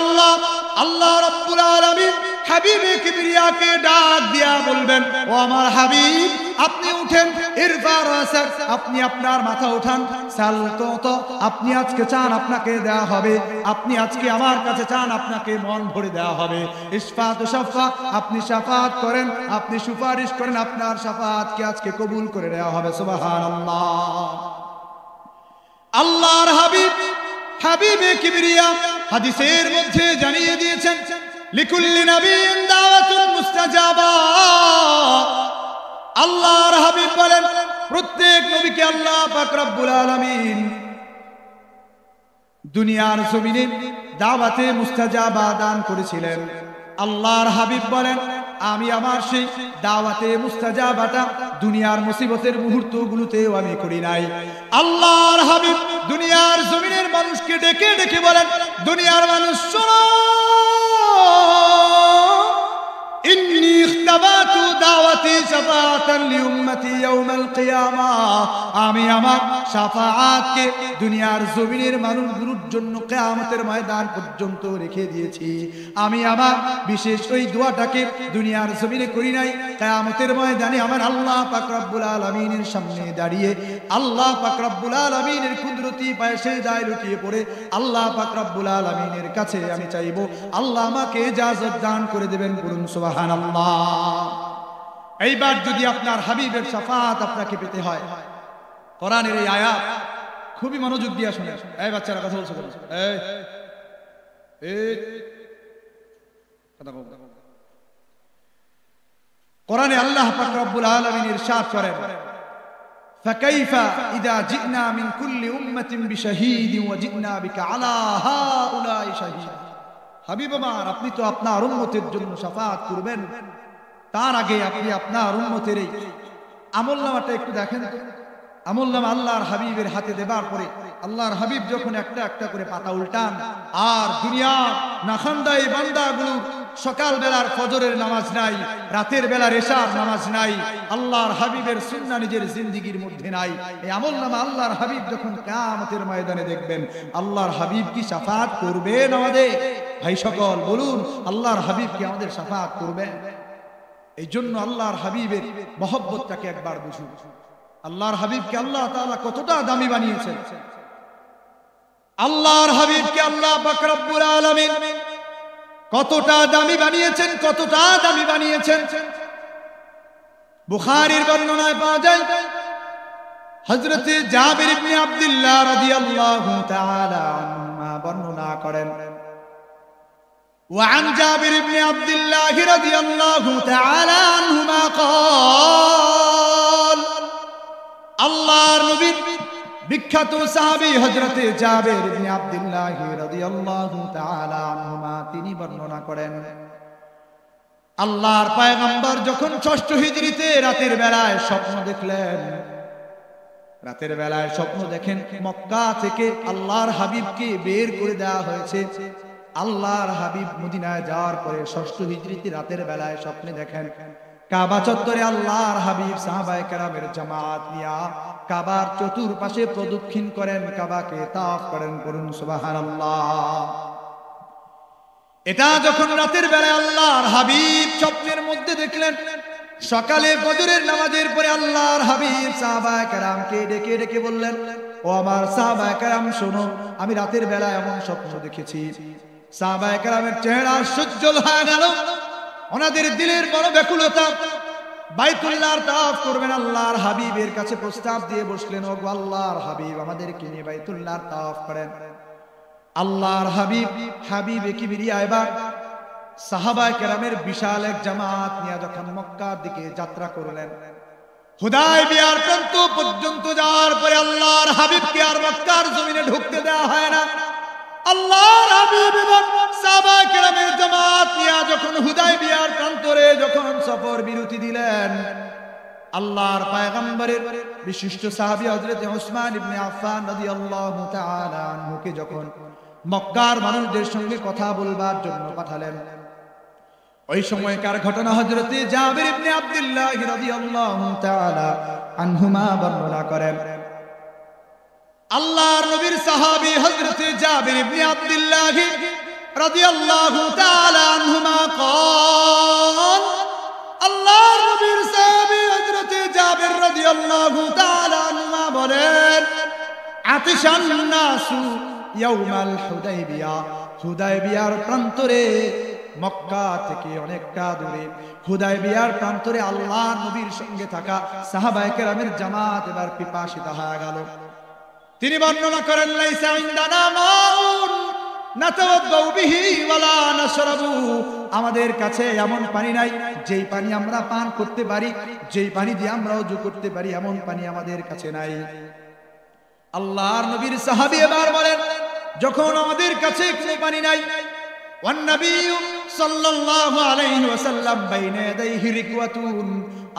আল্লাহ রব্বুল আলামিন হাবিবে কিবরিয়াকে ডাক দিয়া বলবেন, ও আমার হাবিব আপনি উঠেন, ইরফা রাসাক, আপনি আপনার মাথা উঠান, সাল তো আপনি আজকে চান আপনাকে দেয়া হবে, আপনি আজকে আমার কাছে চান আপনাকে মন ভরে দেয়া হবে। ইশফাত শাফা, আপনি শাফাত করেন, আপনি সুপারিশ করেন, আপনার শাফাতকে আজকে কবুল করে দেওয়া হবে। সুবহানাল্লাহ। আল্লাহর হাবিব হাবিবে কিবরিয়া হাদিসের মধ্যে জানিয়ে দিয়েছেন, লিকুল্লি নাবিয়্যিন দাওয়াতুন মুস্তাজাবা। আল্লাহর হাবিব বলেন, প্রত্যেক নবীকে আল্লাহ পাক রব্বুল আলামিন দুনিয়ার জমিনে দাওয়াতে মুস্তাজাবা দান করেছিলেন। আল্লাহর হাবিব বলেন, আমি আমার সেই দাওয়াতে মুস্তাজাবাটা দুনিয়ার মুসিবতের মুহূর্তগুলোতেও আমি করি নাই। আল্লাহর হাবিব দুনিয়ার জমিনের মানুষকে ডেকে ডেকে বলেন, দুনিয়ার মানুষ শোনো, ইন্নী ইখতাবাতু দাওয়াতি শাফাআতান লিউম্মতি ইয়াউমাল কিয়ামাহ। আমি আমার শাফাআতকে দুনিয়ার জমিনের মানুষগুলোর জন্য কিয়ামতের ময়দান পর্যন্ত রেখে দিয়েছি। আমি আমার বিশেষ ওই দোয়াটাকে দুনিয়ার জমিনে করি নাই, কিয়ামতের ময়দানে আমার আল্লাহ পাক রব্বুল আলামিনের সামনে দাঁড়িয়ে আল্লাহ পাক রব্বুল আলামিনের কুদরতি পায়ে সেজদায় লুটিয়ে পড়ে আল্লাহ পাক রব্বুল আলামিনের কাছে আমি চাইবো আল্লাহ আমাকে ইজাজত দান করে দেবেন। বলুন সুবহানাল্লাহ। এইবার যদি আপনার হাবিবের শাফাত আপনাকে পেতে হয়, কোরআনের এই আয়াত খুবই মনোযোগ দিয়ে শুনে। এই বাচ্চারা কথা বলছো, কোরআনে আল্লাহ পাক রব্বুল আলামিন ইরশাদ করেন, ফাকাইফা ইযা জিনা মিন কুল্লি উম্মাতিন বিশাহীদিন ওয়া জিনা বিকা আলা হাউলাই শাহীদ। হাবিব আমার, আপনি তো আপনার উম্মতের জন্য শাফাত করবেন, তার আগে আপনি আপনার উম্মতের এই আমলনামাটা একটু দেখেন। আমলনামা আল্লাহর হাবিবের হাতে দেবার পরে আল্লাহর হাবিব যখন একটা একটা করে পাতা উল্টান, আর দুনিয়া নাখান্দাই বান্দাগুলো সকাল বেলার ফজরের নামাজ নাই, রাতের বেলার এশার নামাজ নাই, আল্লাহর হাবিবের সুন্নাহ নিজের জিন্দেগীর মধ্যে নাই, এই আমলনামা আল্লাহর হাবিব যখন কিয়ামতের ময়দানে দেখবেন, আল্লাহর হাবিব কি শাফাত করবেন আমাদের? ভাই সকল বলুন, আল্লাহর হাবিব কি আমাদের শাফাত করবেন? এই জন্য আল্লাহর হাবিবের মহব্বতটাকে একবার বুঝুন। আল্লাহর হাবিবকে আল্লাহ তাআলা কতটা দামি বানিয়েছেন। আল্লাহর হাবিবকে আল্লাহ পাক রব্বুল আলামিন কতটা দামি বানিয়েছেন, কতটা দামি বানিয়েছেন। বুখারীর বর্ণনায় পাওয়া যায়, হযরত জাবির ইবনে আব্দুল্লাহ রাদিয়াল্লাহু তাআলা আনহুমা বর্ণনা করেন, وعن جابر بن عبد الله رضي الله تعالى عنهما قال, আল্লাহর নবী বিখ্যাত সাহাবী হযরত জাবির ইবনে আব্দুল্লাহ রাদিয়াল্লাহু তাআলা আনহুমা তিনি বর্ণনা করেন, আল্লাহর পয়গম্বর যখন ৬ষ্ঠ হিজরিতে রাতের বেলায় স্বপ্ন দেখলেন, রাতের বেলায় স্বপ্ন দেখেন মক্কা থেকে আল্লাহর হাবিবকে বের করে দেওয়া হয়েছে। আল্লাহর হাবিব মদিনায় যাওয়ার পরে ৬ষ্ঠ হিজরিতে রাতের বেলায় স্বপ্নে দেখেন কাবা চত্বরে আল্লাহর হাবিব সাহাবায়ে কেরামের জামাত নিয়া কাবার চতুর্পাশে প্রদক্ষিণ করেন, কাবাকে তাওয়াফ করেন। করুন সুবহানাল্লাহ। এটা যখন রাতের বেলায় আল্লাহর হাবিব স্বপ্নের মধ্যে দেখলেন, সকালে ফজরের নামাজের পরে আল্লাহর হাবিব সাহাবায়ে কেরামকে ডেকে ডেকে বললেন, ও আমার সাহাবায়ে কেরাম শোনো, আমি রাতের বেলা এমন স্বপ্ন দেখেছি। সাহাবায়ে কেরামের চেহারা সজ্জল হয়ে গেল, ওনাদের দিলের বড় ব্যাকুলতা। বাইতুল্লাহর তাওয়াফ করবেন, আল্লাহর হাবিবের কাছে প্রস্তাব দিয়ে বসলেন, ওগো আল্লাহর হাবিব আমাদেরকে নিয়ে বাইতুল্লাহর তাওয়াফ করেন। আল্লাহর হাবিবে কিবরিয়া এবার সাহাবায়ে কেরামের বিশাল এক জামাত নিয়ে যখন মক্কার দিকে যাত্রা করলেন, হুদায়বিয়ার প্রান্ত পর্যন্ত যাওয়ার পরে আল্লাহর হাবিবকে আর মক্কার জমিনে ঢুকতে দেওয়া হয় না। আল্লাহর হাবিব এবং সাহাবায়ে কেরামের জামাত নিয়ে যখন হুদায়বিয়ার প্রান্তরে যখন সফর বিরতি দিলেন, আল্লাহর পয়গম্বরের বিশিষ্ট সাহাবী হযরত উসমান ইবনে আফফান রাদিয়াল্লাহু তাআলা আনহুকে যখন মক্কার মানুষদের সঙ্গে কথা বলবার জন্য পাঠালেন, ওই সময়কার ঘটনা হযরত জাবির ইবনে আব্দুল্লাহ রাদিয়াল্লাহু তাআলা আনহুমা বর্ণনা করেন। আল্লাহর নবীর সাহাবী হযরত জাবির ইবনে আব্দুল্লাহ রাদিয়াল্লাহু তাআলা আনহুমা قال আল্লাহর নবীর সাহাবী হযরত জাবির রাদিয়াল্লাহু তাআলা আনহুমা বলেন, আতিশান নাসু ইয়াউমাল হুদায়বিয়া, হুদায়বিয়ার প্রান্তরে মক্কা থেকে অনেকটা দূরে হুদায়বিয়ার প্রান্তরে আল্লাহর নবীর সঙ্গে থাকা সাহাবায়ে কেরামের জামাত এবার পিপাসিত হয়ে গেল। তিনি বর্ণনা করেন, লাইসা ইনদানা মাউন নাতাওয়াদ্দাউ বিহি ওয়ালা নাশরাবু, আমাদের কাছে এমন পানি নাই যেই পানি আমরা পান করতে পারি, যেই পানি দিয়ে আমরা ওযু করতে পারি, এমন পানি আমাদের কাছে নাই। আল্লাহর নবীর সাহাবী এবার বলেন, যখন আমাদের কাছে কোনো পানি নাই, ওয়ান নবী সাল্লাল্লাহু আলাইহি ওয়াসাল্লাম বাইনা ইয়াদাইহি রিকওয়াতুন,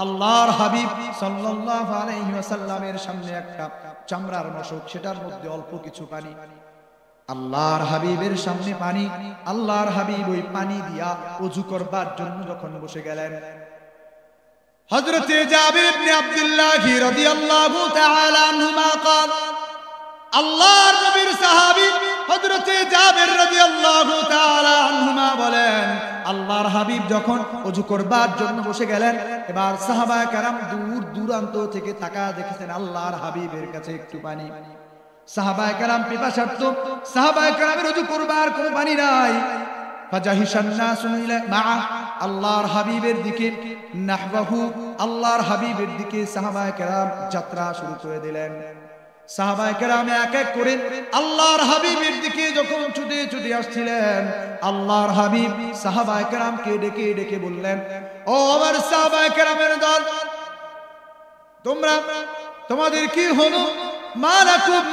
আল্লাহর হাবিব সাল্লাল্লাহু আলাইহি ওয়াসাল্লামের সামনে একটা চামড়ার মশক, সেটার মধ্যে অল্প কিছু পানি। আল্লাহর হাবিবের সামনে পানি, আল্লাহর হাবিব ওই পানি দিয়া ওযু করবার জন্য যখন বসে গেলেন, হযরত জাবির ইবনে আব্দুল্লাহ রাদিয়াল্লাহু তাআলা আনহুমা قال আল্লাহর নবীর সাহাবী হযরত জাবির রাদিয়াল্লাহু তাআলা আনহুমা বলেন, আল্লাহর হাবিব যখন ওযু করবার জন্য বসে গেলেন, এবার সাহাবায়ে কেরাম দূর দূরান্ত থেকে তাকায় দেখেছেন আল্লাহর হাবিবের কাছে একটু পানি। সাহাবায়ে কেরাম পিপাসার্ত, সাহাবায়ে কেরামের ওযু করবার কোনো পানি নাই। ফাজাহিশান নাসু ইলা মা, আল্লাহর হাবিবের দিকে নাহবাহু, আল্লাহর হাবিবের দিকে সাহাবায়ে কেরাম যাত্রা শুরু করে দিলেন। সাহাবায়ে কেরাম এক এক করে আল্লাহর হাবিবের দিকে যখন ছুটে ছুটে আসছিলেন, আল্লাহর হাবিব সাহাবায়ে কেরামকে ডেকে ডেকে বললেন, ও আমার সাহাবায়ে কেরামের দল, তোমাদের কি হলো? মালাকুম,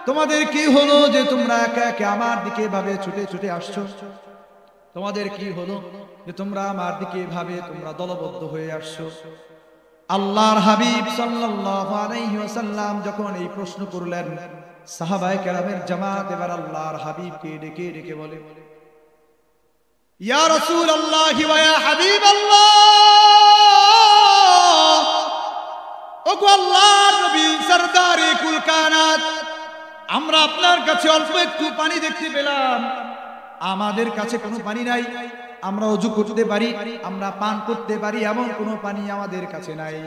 তোমাদের কি হলো যে তোমরা একা একা আমার দিকে এভাবে ছুটে ছুটে আসছো? তোমাদের কি হলো যে তোমরা আমার দিকে এভাবে তোমরা দলবদ্ধ হয়ে আসছো? আল্লাহর হাবিব সাল্লাল্লাহু আলাইহি ওয়াসাল্লাম যখন এই প্রশ্ন করলেন, সাহাবায়ে কেরামের জামাত এবার আল্লাহর হাবিবকে ডেকে ডেকে বলে, ইয়া রাসূলুল্লাহ ওয়া ইয়া হাবিবাল্লাহ, ওগো আল্লাহর নবী সরদারে কুল কায়নাত, আমরা আপনার কাছে অল্প একটু পানি দেখতে পেলাম, আমাদের কাছে কোনো পানি নাই, আমরা ওযু করতে পারি, আমরা পান করতে পারি, এমন কোনো পানি আমাদের কাছে নাই।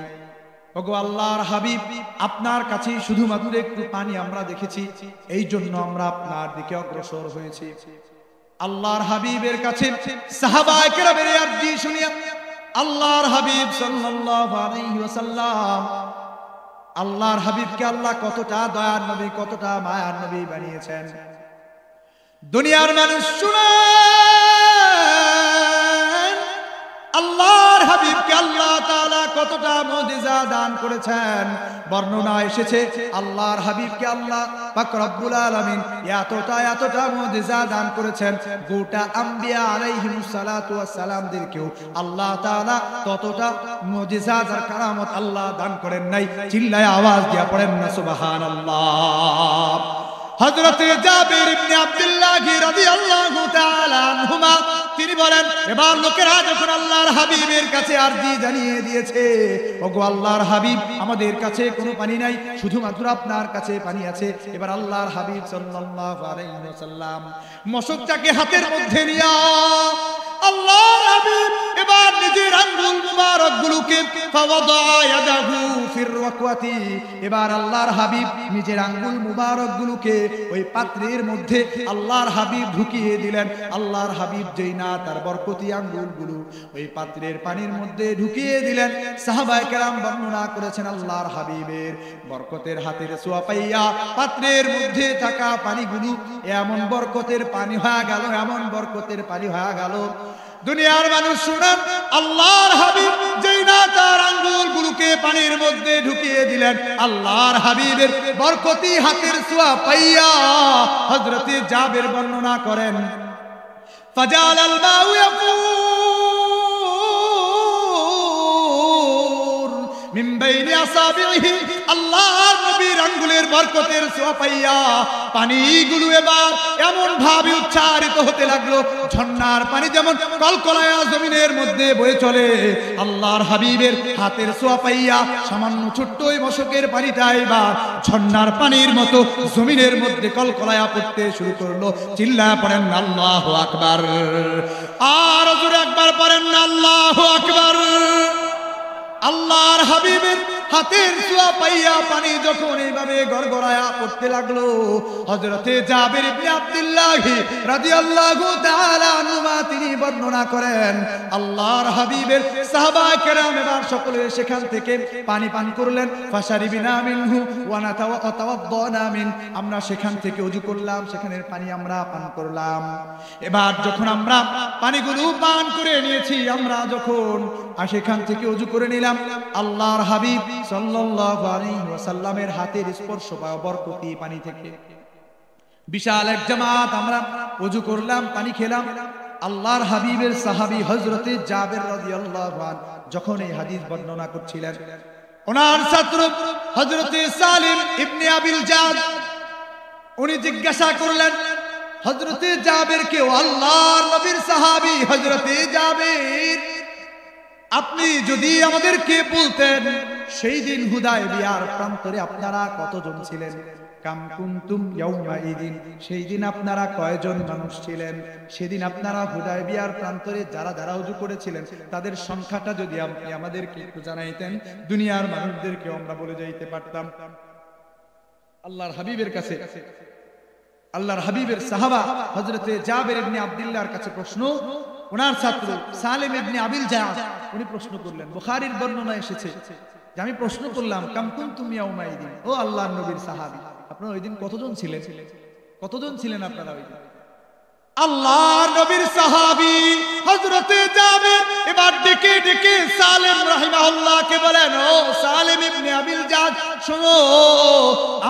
ওগো আল্লাহর হাবিব, আপনার কাছে শুধুমাত্র একটু পানি আমরা দেখেছি, এই জন্য আমরা আপনার দিকে অগ্রসর হয়েছি। আল্লাহর হাবিবের কাছে সাহাবায়ে কেরামের আরজি শুনিয়া আল্লাহর হাবিব সাল্লাল্লাহু আলাইহি ওয়াসাল্লাম, আল্লাহর হাবিবকে আল্লাহ কতটা দয়ার নবী, কতটা মায়ার নবী বানিয়েছেন। দুনিয়ার মানুষ শুনেন, আল্লাহর হাবিবকে আল্লাহ তাআলা কতটা মুজিজা দান করেছেন। বর্ণনা এসেছে আল্লাহর হাবিবকে আল্লাহ পাক রব্বুল আলামিন এতটা মুজিজা দান করেছেন, গোটা আম্বিয়া আলাইহিমুস সালাতু ওয়াস সালামদেরকেও আল্লাহ তাআলা ততটা মুজিজা আর কারামত আল্লাহ দান করেন নাই। চিল্লায় আওয়াজ দিয়া পড়েন না সুবহানাল্লাহ। হযরত জাবির ইবনে আব্দুল্লাহ রাদিয়াল্লাহু তাআলা আনহুমা তিনি বলেন, এবার লোকেরা যখন আল্লাহর হাবিবের কাছে আরজি জানিয়ে দিয়েছে, ওগো আল্লাহর হাবিব, আমাদের কাছে কোনো পানি নাই, শুধুমাত্র আপনার কাছে পানি আছে। এবার আল্লাহর হাবিব সাল্লাল্লাহু আলাইহি ওয়াসাল্লাম মশকটাকে হাতের মধ্যে নিয়ে আল্লাহর হাবিব এবার নিজের আঙ্গুল মুবারকগুলোকে ফাওয়াদা ইয়াদাহু ফির রাকওয়াতি, এবার আল্লাহর হাবিব নিজের আঙ্গুল মুবারকগুলোকে ওই পাত্রের মধ্যে আল্লাহর হাবিব ঢুকিয়ে দিলেন। আল্লাহর হাবিব যেই না তার বরকতি আঙ্গুলগুলো ওই পাত্রের পানির মধ্যে ঢুকিয়ে দিলেন। সাহাবায়ে কেরাম বর্ণনা করেছেন আল্লাহর হাবিবের বরকতের হাতের ছোঁয়া পাইয়া পাত্রের মধ্যে থাকা পানিগুলো এমন বরকতের পানি হয়ে গেল, এমন বরকতের পানি হয়ে গেল। দুনিয়ার মানুষ শুনেন, আল্লাহর হাবিব যেই না তার আঙ্গুলগুলোকে পানির মধ্যে ঢুকিয়ে দিলেন, আল্লাহর হাবিবের বরকতি হাতের ছোঁয়া পাইয়া হযরতে জাবের বর্ণনা করেন, ফাজালাল মাউ ইয়াফুর মিন বাইনি আসাবিহি, আল্লাহর নবীর আঙ্গুলের বরকতের ছোঁয়া পাইয়া পানিগুলো এবার এমন ভাবে উচ্চারিত হতে লাগলো, ঝর্ণার পানি যেমন কলকলায়া জমিনের মধ্যে বয়ে চলে, আল্লাহর হাবিবের হাতের ছোঁয়া পাইয়া সামান্য ছোট্ট ওই মশকের পানিটা এবার ঝর্ণার পানির মতো জমিনের মধ্যে কলকলায়া পড়তে শুরু করলো। চিল্লায়া পড়েন আল্লাহু আকবার, আর জোরে একবার পড়েন আল্লাহু আকবার। আল্লাহর হাবিবের হাতের ছোঁয়া পাইয়া পানি যখন এইভাবে গড়গড়ায়া পড়তে লাগলো, হযরতে জাবের ইবনে আব্দুল্লাহ রাদিয়াল্লাহু তাআলা আনহুমা তিনি বর্ণনা করেন, আল্লাহর হাবিবের সাহাবায়ে কেরাম এবার সকলে সেখান থেকে পানি পান করলেন। ফাশারিবিনা মিনহু ওয়া নাতাওয়াদ্দানা মিন, আমরা সেখান থেকে ওযু করলাম, সেখানের পানি আমরা পান করলাম। এবার যখন আমরা পানিগুলো পান করে নিয়েছি, আমরা যখন সেখান থেকে ওযু করে নিলাম, আল্লাহর হাবিব সাল্লাল্লাহু আলাইহি ওয়াসাল্লামের হাতের স্পর্শ পাওয়া বরকতি পানি থেকে বিশাল এক জামাত আমরা ওযু করলাম, পানি খেলাম। আল্লাহর হাবিবের সাহাবী হযরতে জাবের রাদিয়াল্লাহু আনহু যখন এই হাদিস বর্ণনা করছিলেন, ওনার ছাত্র হযরতে সালিম ইবনে আবিল জাদ উনি জিজ্ঞাসা করলেন হযরতে জাবেরকে, ও আল্লাহর নবীর সাহাবী হযরতে জাবের, আপনি যদি আমাদেরকে বলতেন সেই দিন হুদায়বিয়ার প্রান্তরে আপনারা কতজন ছিলেন, কাম কুনতুম ইয়াউমাইদিন, সেই দিন আপনারা কয়জন মানুষ ছিলেন, সেদিন আপনারা হুদায়বিয়ার প্রান্তরে যারা যারা ওযু করেছিলেন তাদের সংখ্যাটা যদি আপনি আমাদেরকে একটু জানাইতেন, দুনিয়ার মানুষদেরকে আমরা বলে যাইতে পারতাম। আল্লাহর হাবিবের কাছে, আল্লাহর হাবিবের সাহাবা হযরতে জাবের ইবনে আব্দুল্লাহর কাছে প্রশ্ন, ওনার ছাত্র সালিম ইবনে আবিল জাদ উনি প্রশ্ন করলেন, বুখারীর বর্ণনা এসেছে যে আমি প্রশ্ন করলাম, কাম কুনতুম ইয়াউমাইদিন, ও আল্লাহর নবীর সাহাবী আপনারা ওই দিন কতজন ছিলেন, কতজন ছিলেন আপনারা ওই দিন? আল্লাহর নবীর সাহাবী হযরতে জাবের এবার ডেকে ডেকে সালিম রাহিমাহুল্লাহকে বলেন, ও সালিম ইবনে আবিল জাদ শোনো,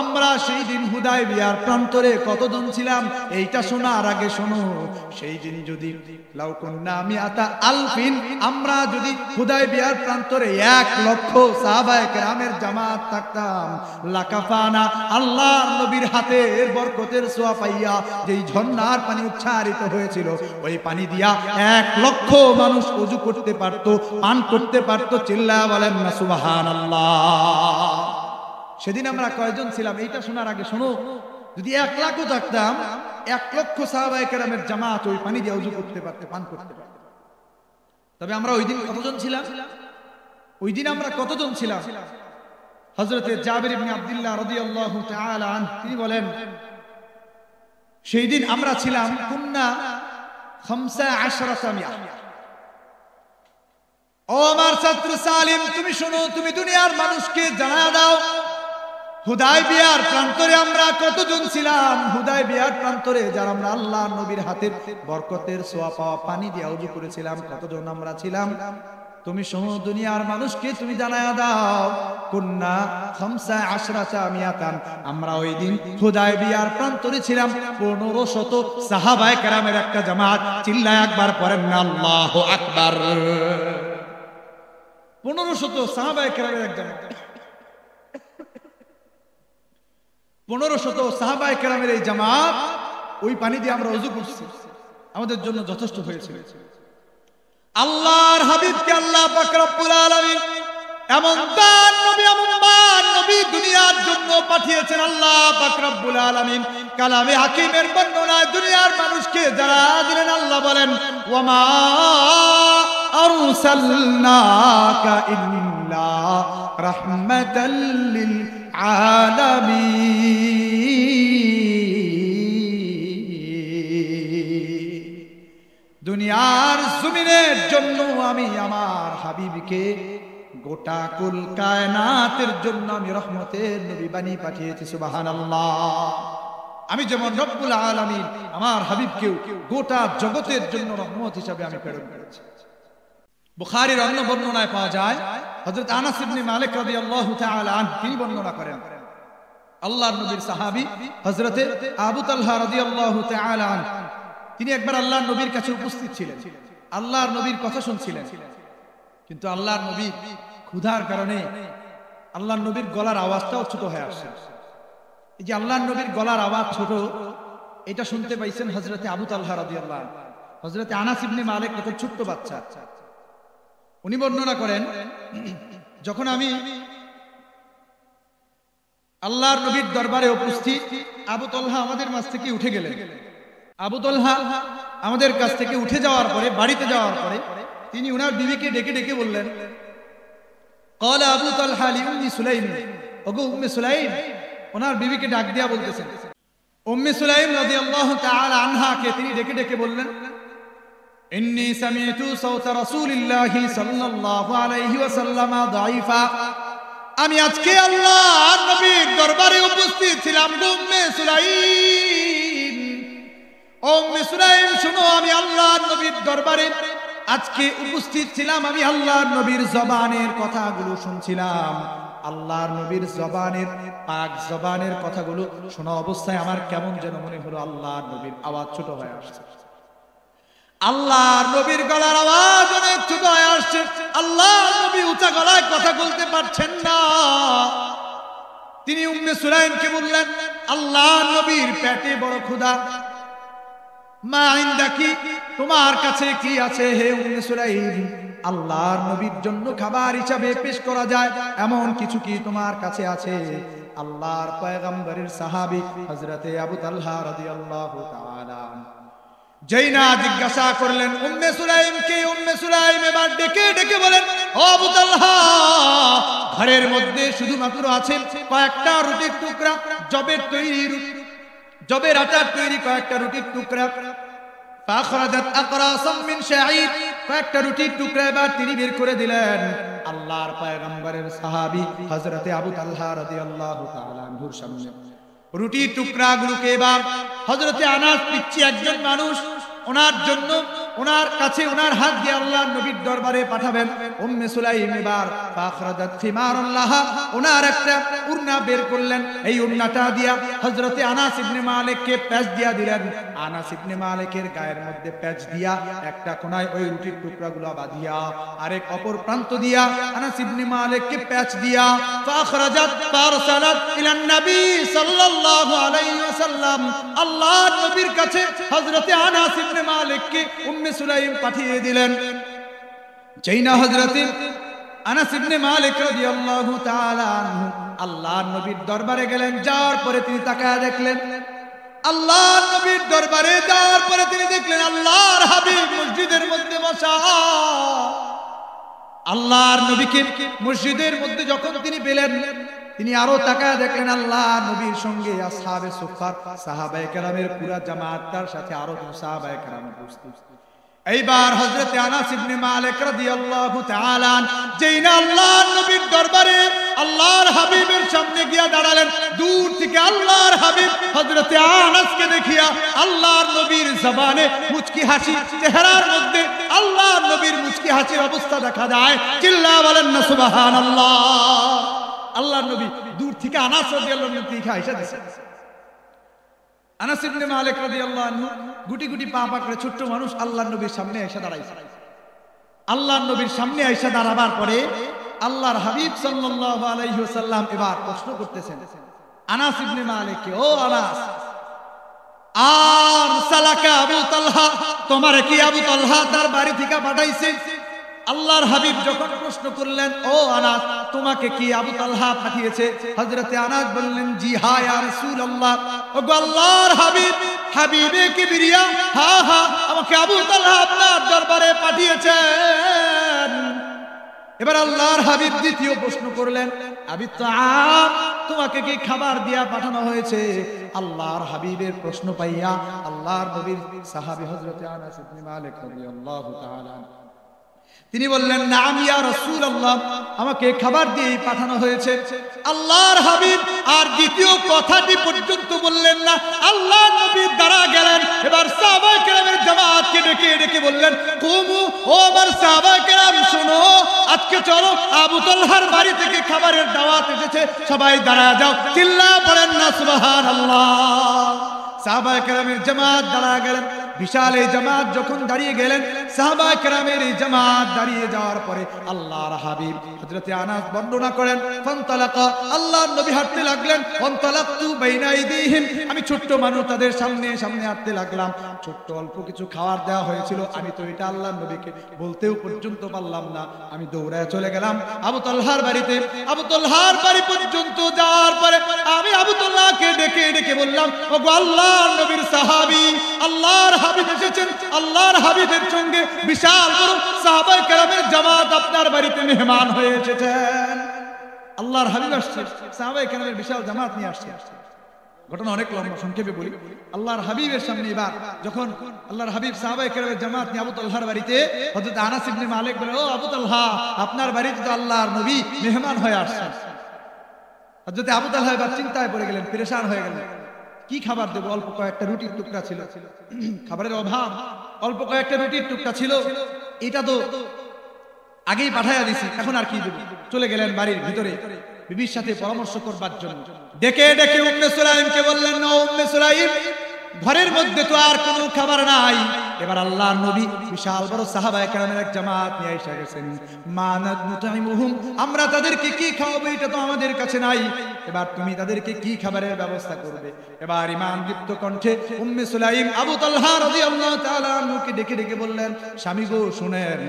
আমরা সেই দিন হুদায়বিয়ার প্রান্তরে কতজন ছিলাম এইটা শোনার আগে শোনো, সেই দিন যদি লাউ কুন্না মিআতা আলফিন, আমরা যদি হুদায়বিয়ার প্রান্তরে 1,00,000 সাহাবায়ে কেরামের জামাত থাকতাম, লাকাফানা, আল্লাহর নবীর হাতের বরকতের ছোঁয়া পাইয়া যেই ঝর্ণার পানি উচ্চারিত হয়েছিল ওই পানি দিয়া 1,00,000 মানুষ ওযু করতে পারতো, পান করতে পারতো। চিল্লায়া বলেন না সুবহানাল্লাহ। সেদিন আমরা কয়জন ছিলাম এইটা শোনার আগে শোনো, যদি 1,00,000 থাকতাম 1,00,000 সাহাবায়ে কেরামের জামাত ওই পানি দিয়ে ওযু করতে পারতে, পান করতে পারতে। তবে আমরা ওই দিন কতজন ছিলাম, ওই দিন আমরা কতজন ছিলাম? হযরতে জাবের ইবনে আব্দুল্লাহ রাদিয়াল্লাহু তাআলা আনহু তিনি বলেন, সেই দিন আমরা ছিলাম কুন্না 15 মিয়া। ও আমার ছাত্র সালিম তুমি শোনো, তুমি দুনিয়ার মানুষকে জানায়া দাও হুদায়বিয়ার প্রান্তরে আমরা কতজন ছিলাম, হুদায়বিয়ার প্রান্তরে যারা আমরা আল্লাহর নবীর হাতের বরকতের ছোঁয়া পাওয়া পানি দিয়ে ওযু করেছিলাম কতজন আমরা ছিলাম, তুমি শোনো দুনিয়ার মানুষকে তুমি জানায়া দাও কুন্না 15 মিয়াতান, আমরা ওই দিন হুদায়বিয়ার প্রান্তরে ছিলাম 1500 সাহাবায়ে কেরামের একটা জামাত। চিল্লায় একবার পড়েন না আল্লাহু আকবার। 1500 সাহাবায়ে কেরামের এক জামাত, 1500 সাহাবায়ে কেরামের এই জামাত, ওই পানি দিয়ে আমরা ওযু করছি, আমাদের জন্য যথেষ্ট হয়েছিল। আল্লাহর হাবিবকে আল্লাহ পাক রব্বুল আলামিন এমন দান নবী, এমন মান নবী দুনিয়ার জন্য পাঠিয়েছেন আল্লাহ পাক রব্বুল আলামিন। কালামে হাকিমের বর্ণনায় দুনিয়ার মানুষকে যারা দিলেন, আল্লাহ বলেন ওয়ামা আরসালনাকা ইল্লা রাহমাতাল লিল আলামিন। দুনিয়ার জমিনের জন্য আমি আমার হাবিবকে গোটা কুল কায়নাতের জন্য আমি রহমতের নবী বানিয়ে পাঠিয়েছি। সুবহানাল্লাহ। আমি যেমন রব্বুল আলামিন আমার হাবিবকেও গোটা জগতের জন্য রহমত হিসাবে আমি প্রেরণ করেছি। বুখারীর অন্য বর্ণনায় পাওয়া যায় হযরত আনাস ইবনে মালিক রাদিয়াল্লাহু তাআলা আনহু তিনি বর্ণনা করেন আল্লাহর নবীর সাহাবী হযরতে আবু তালহা রাদিয়াল্লাহু তাআলা আনহু তিনি একবার আল্লাহর নবীর কাছে উপস্থিত ছিলেন, আল্লাহর নবীর কথা শুনছিলেন। কিন্তু আল্লাহর নবী ক্ষুধার কারণে আল্লাহর নবীর গলার আওয়াজটাও ছোট হয়ে আসছে। এই যে আল্লাহর নবীর গলার আওয়াজ ছোট, এটা শুনতে পাইছেন হযরতে আবু তালহা রাদিয়াল্লাহু আনহু। হযরতে আনাস ইবনে মালিক তখন ছোট্ট বাচ্চা, উনি বর্ণনা করেন যখন আমি আল্লাহর নবীর দরবারে উপস্থিত, আবু তালহা আমাদের মাঝ থেকে উঠে গেলেন। আবু তালহা আমাদের কাছ থেকে উঠে যাওয়ার পরে, বাড়িতে যাওয়ার পরে তিনি উনার বিবিকে ডেকে ডেকে বললেন, ক্বালা আবু তালহা লি উম্মি সুলাইম, ওগো উম্মে সুলাইম, ওনার বিবিকে ডাক দিয়া বলতেছেন। উম্মে সুলাইম রাদিয়াল্লাহু তাআলা আনহাকে তিনি ডেকে ডেকে বললেন, ইন্নী সামি'তু সাওতা রাসূলিল্লাহি সাল্লাল্লাহু আলাইহি ওয়াসাল্লাম দাঈফা, আমি আজকে আল্লাহর নবীর দরবারে উপস্থিত ছিলাম। উম্মে সুলাইম, উম্মে সুলাইম শুনো, আমি আল্লাহর নবীর দরবারে আজকে উপস্থিত ছিলাম। আমি আল্লাহর নবীর জবানের কথাগুলো শুনছিলাম। আল্লাহর নবীর জবানের পাক জবানের কথাগুলো শোনা অবস্থায় আমার কেমন যেন মনে হলো আল্লাহর নবীর আওয়াজ ছোট হয়ে আসছে। আল্লাহর নবীর গলার আওয়াজ অনেক ছোট হয়ে আসছে। আল্লাহর নবী উঁচা গলায় কথা বলতে পারছেন না। তিনি উম্মে সুলাইমকে বললেন, আল্লাহর নবীর পেটে বড় ক্ষুধা। মা ইনদাকি, তোমার কাছে কি আছে হে উম্মে সুলাইম? আল্লাহর নবীর জন্য খাবার হিসাবে পেশ করা যায় এমন কিছু কি তোমার কাছে আছে? আল্লাহর পয়গম্বরের সাহাবী হযরতে আবু তালহা রাদিয়াল্লাহু তাআলা যেই না জিজ্ঞাসা করলেন উম্মে সুলাইমকে, উম্মে সুলাইম এবার ডেকে ডেকে বলেন, ও আবু তালহা, ঘরের মধ্যে শুধুমাত্র আছে কয়েকটা রুটির টুকরা, জবের আটার তৈরি কয়েকটা রুটির টুকরা। ফাখরাজাত আকরাসাম মিন শাঈর, কয়েকটা রুটির টুকরা এবার তিনি বের করে দিলেন। আল্লাহর পয়গম্বরের সাহাবী হযরতে আবু তালহা রাদিয়াল্লাহু তাআলা আনহুর সামনে রুটির টুকরাগুলোকে এবার হযরতে আনাস পিচ্চি একজন মানুষ, ওনার জন্য ওনার কাছে ওনার হাত দিয়ে আল্লাহর নবীর দরবারে পাঠাবেন। উম্মে সুলাইম এবার ফাখরাজাত খিমারুন লাহা, ওনার একটা উড়না বের করলেন। এই উড়নাটা দিয়া হযরতে আনাস ইবনে মালিককে প্যাচ দিয়া দিলেন। আনাস ইবনে মালিকের গায়ের মধ্যে প্যাচ দিয়া একটা কোণায় ওই রুটির টুকরাগুলো বাঁধিয়া আরেক অপর প্রান্ত দিয়া আনাস ইবনে মালিককে প্যাচ দিয়া ফাখরাজাত ফারসালাত ইলান নবী সাল্লাল্লাহু আলাইহি ওয়াসাল্লাম, আল্লাহর নবীর কাছে হযরতে আনাস ইবনে মালিককে উম্মে সুলাইম পাঠিয়ে দিলেন। যেই না হযরতে আনাস ইবনে মালিক রাদিয়াল্লাহু তাআলা আনহু আল্লাহর নবীর দরবারে গেলেন। যাওয়ার পরে তিনি তাকায় দেখলেন, আল্লাহর নবীর দরবারে যাওয়ার পরে তিনি দেখলেন আল্লাহর হাবিব মসজিদের মধ্যে বসা। আল্লাহর নবীকে মসজিদের মধ্যে যখন তিনি পেলেন, তিনি আরো তাকায় দেখলেন আল্লাহর নবীর সঙ্গে আসহাবে সুফফার সাহাবায়ে কেরামের পুরা জামাত, তার সাথে আরো সাহাবায়ে কেরাম উপস্থিত। এইবার হযরতে আনাস ইবনে মালিক রাদিয়াল্লাহু তাআলা যেই না আল্লাহর নবীর দরবারে আল্লাহর হাবিবের সামনে গিয়া দাঁড়ালেন, দূর থেকে আল্লাহর হাবিব হযরতে আনাসকে দেখিয়া আল্লাহর নবীর জবানে মুচকি হাসি, চেহারার মধ্যে আল্লাহর নবীর মুচকি হাসির অবস্থা দেখা যায়। চিল্লা বলেন না সুবহানাল্লাহ। আল্লাহর নবী দূর থেকে আনাস রাদিয়াল্লাহু আনহু দিকে আয়েশা দেখেন। আনাস ইবনে মালিক রাদিয়াল্লাহু আনহু গুটি গুটি পা পা করে ছোট্ট মানুষ আল্লাহর নবীর সামনে এসে দাঁড়াইছে। আল্লাহর নবীর সামনে এসে দাঁড়াবার পরে আল্লাহর হাবিব সাল্লাল্লাহু আলাইহি ওয়াসাল্লাম এবার প্রশ্ন করতেছেন আনাস ইবনে মালিককে, ও আনাস, আর সালাকা আবু তালহা, তোমারে কি আবু তালহা তার বাড়ি থেকে পাঠাইছে? আল্লাহর হাবিব যখন প্রশ্ন করলেন, ও আনাস, তোমাকে কি আবু তালহা পাঠিয়েছে? হযরতে আনাস বললেন, জি হ্যাঁ ইয়া রাসূলুল্লাহ। ওগো আল্লাহর হাবিব, হাবিবে কিবরিয়া, হা হা, আমাকে আবু তালহা আপনার দরবারে পাঠিয়েছেন। এবার আল্লাহর হাবিব দ্বিতীয় প্রশ্ন করলেন, আবি তাআম, তোমাকে কি খাবার দিয়া পাঠানো হয়েছে? আল্লাহর হাবিবের প্রশ্ন পাইয়া আল্লাহর নবীর সাহাবী হযরত আনাস ইবনে মালিক রাদিয়াল্লাহু তাআলা তিনি বললেন, নাম ইয়া রাসূলুল্লাহ, আমাকে খাবার দিয়ে পাঠানো হয়েছে। আল্লাহর হাবিব আর দ্বিতীয় কথাটি পর্যন্ত বললেন না, আল্লাহর নবী দাঁড়া গেলেন। এবার সাহাবায়ে কেরামের জামাতকে ডেকে ডেকে বললেন, কুমু, ও আমার সাহাবায়ে কেরাম শোনো, আজকে চলো আবু তালহার বাড়ি থেকে খাবারের দাওয়াত এসেছে, সবাই দাঁড়া যাও, চিল্লা পড়েন না সুবহানাল্লাহ। সাহাবায়ে কেরামের জামাত দাঁড়া গেলেন। বিশাল এই জামাত যখন দাঁড়িয়ে গেলেন, সাহাবায়ে কেরামের এই জামাত দাঁড়িয়ে যাওয়ার পরে আল্লাহর হাবিব হযরত আনাস বর্ণনা করেন, ফান্তালাকা, আল্লাহর নবী হাঁটতে লাগলেন, ফান্তালাকতু বাইনা আইদিহিম, আমি ছোট্ট মানুষ তাদের সামনে সামনে হাঁটতে লাগলাম। ছোট্ট অল্প কিছু খাবার দেওয়া হয়েছিল, আমি তো এটা আল্লাহর নবীকে বলতেও পর্যন্ত পারলাম না। আমি দৌড়ায় চলে গেলাম আবু তালহার বাড়িতে। আবু তালহার বাড়ি পর্যন্ত যাওয়ার পরে আমি আবু তালহাকে ডেকে ডেকে বললাম, ওগো আল্লাহর নবীর সাহাবী, আল্লাহর হাবিব এসেছেন, আল্লাহর হাবিবের সঙ্গে বিশাল বড় সাহাবায়ে কেরামের জামাত আপনার বাড়িতে মেহমান হয়ে এসেছেন। আল্লাহর হাবিব আসছে, সাহাবায়ে কেরামের বিশাল জামাত নিয়ে আসছে। ঘটনা অনেক লম্বা, সংক্ষেপে বলি। আল্লাহর হাবিবের সামনে এবার যখন আল্লাহর হাবিব সাহাবায়ে কেরামের জামাত নিয়ে আবু তালহার বাড়িতে, হযরত আনাস ইবনে মালিক বলে, ও আবু তালহা, আপনার বাড়িতে তো আল্লাহর নবী মেহমান হয়ে আসছেন। হযরত আবু তালহা এবার চিন্তায় পড়ে গেলেন, পেরেশান হয়ে গেলেন, কি খাবার দেবো? অল্প কয়েকটা রুটির টুকরা ছিল, খাবারের অভাব, অল্প কয়েকটা রুটির টুকরা ছিল, এটা তো আগেই পাঠাইয়া দিছি, এখন আর কি দেবো? চলে গেলেন বাড়ির ভিতরে বিবির সাথে পরামর্শ করবার জন্য। ডেকে ডেকে উম্মে সুলাইমকে বললেন, ও উম্মে সুলাইম, ঘরের মধ্যে তো আর কোনো খাবার নাই। এবার আল্লাহর নবী বিশাল বড় সাহাবায়ে কেরামের এক জামাত নিয়ে এসে গেছেন। মানাদ মুতাইমুহুম, আমরা তাদেরকে কি খাওয়াবো এটা তো আমাদের কাছে নাই, এবার তুমি তাদেরকে কি খাবারের ব্যবস্থা করবে? এবার ঈমান দীপ্ত কণ্ঠে উম্মে সুলাইম আবু তালহা রাদিয়াল্লাহু তাআলা আনহুকে ডেকে ডেকে বললেন, স্বামী গো শুনেন,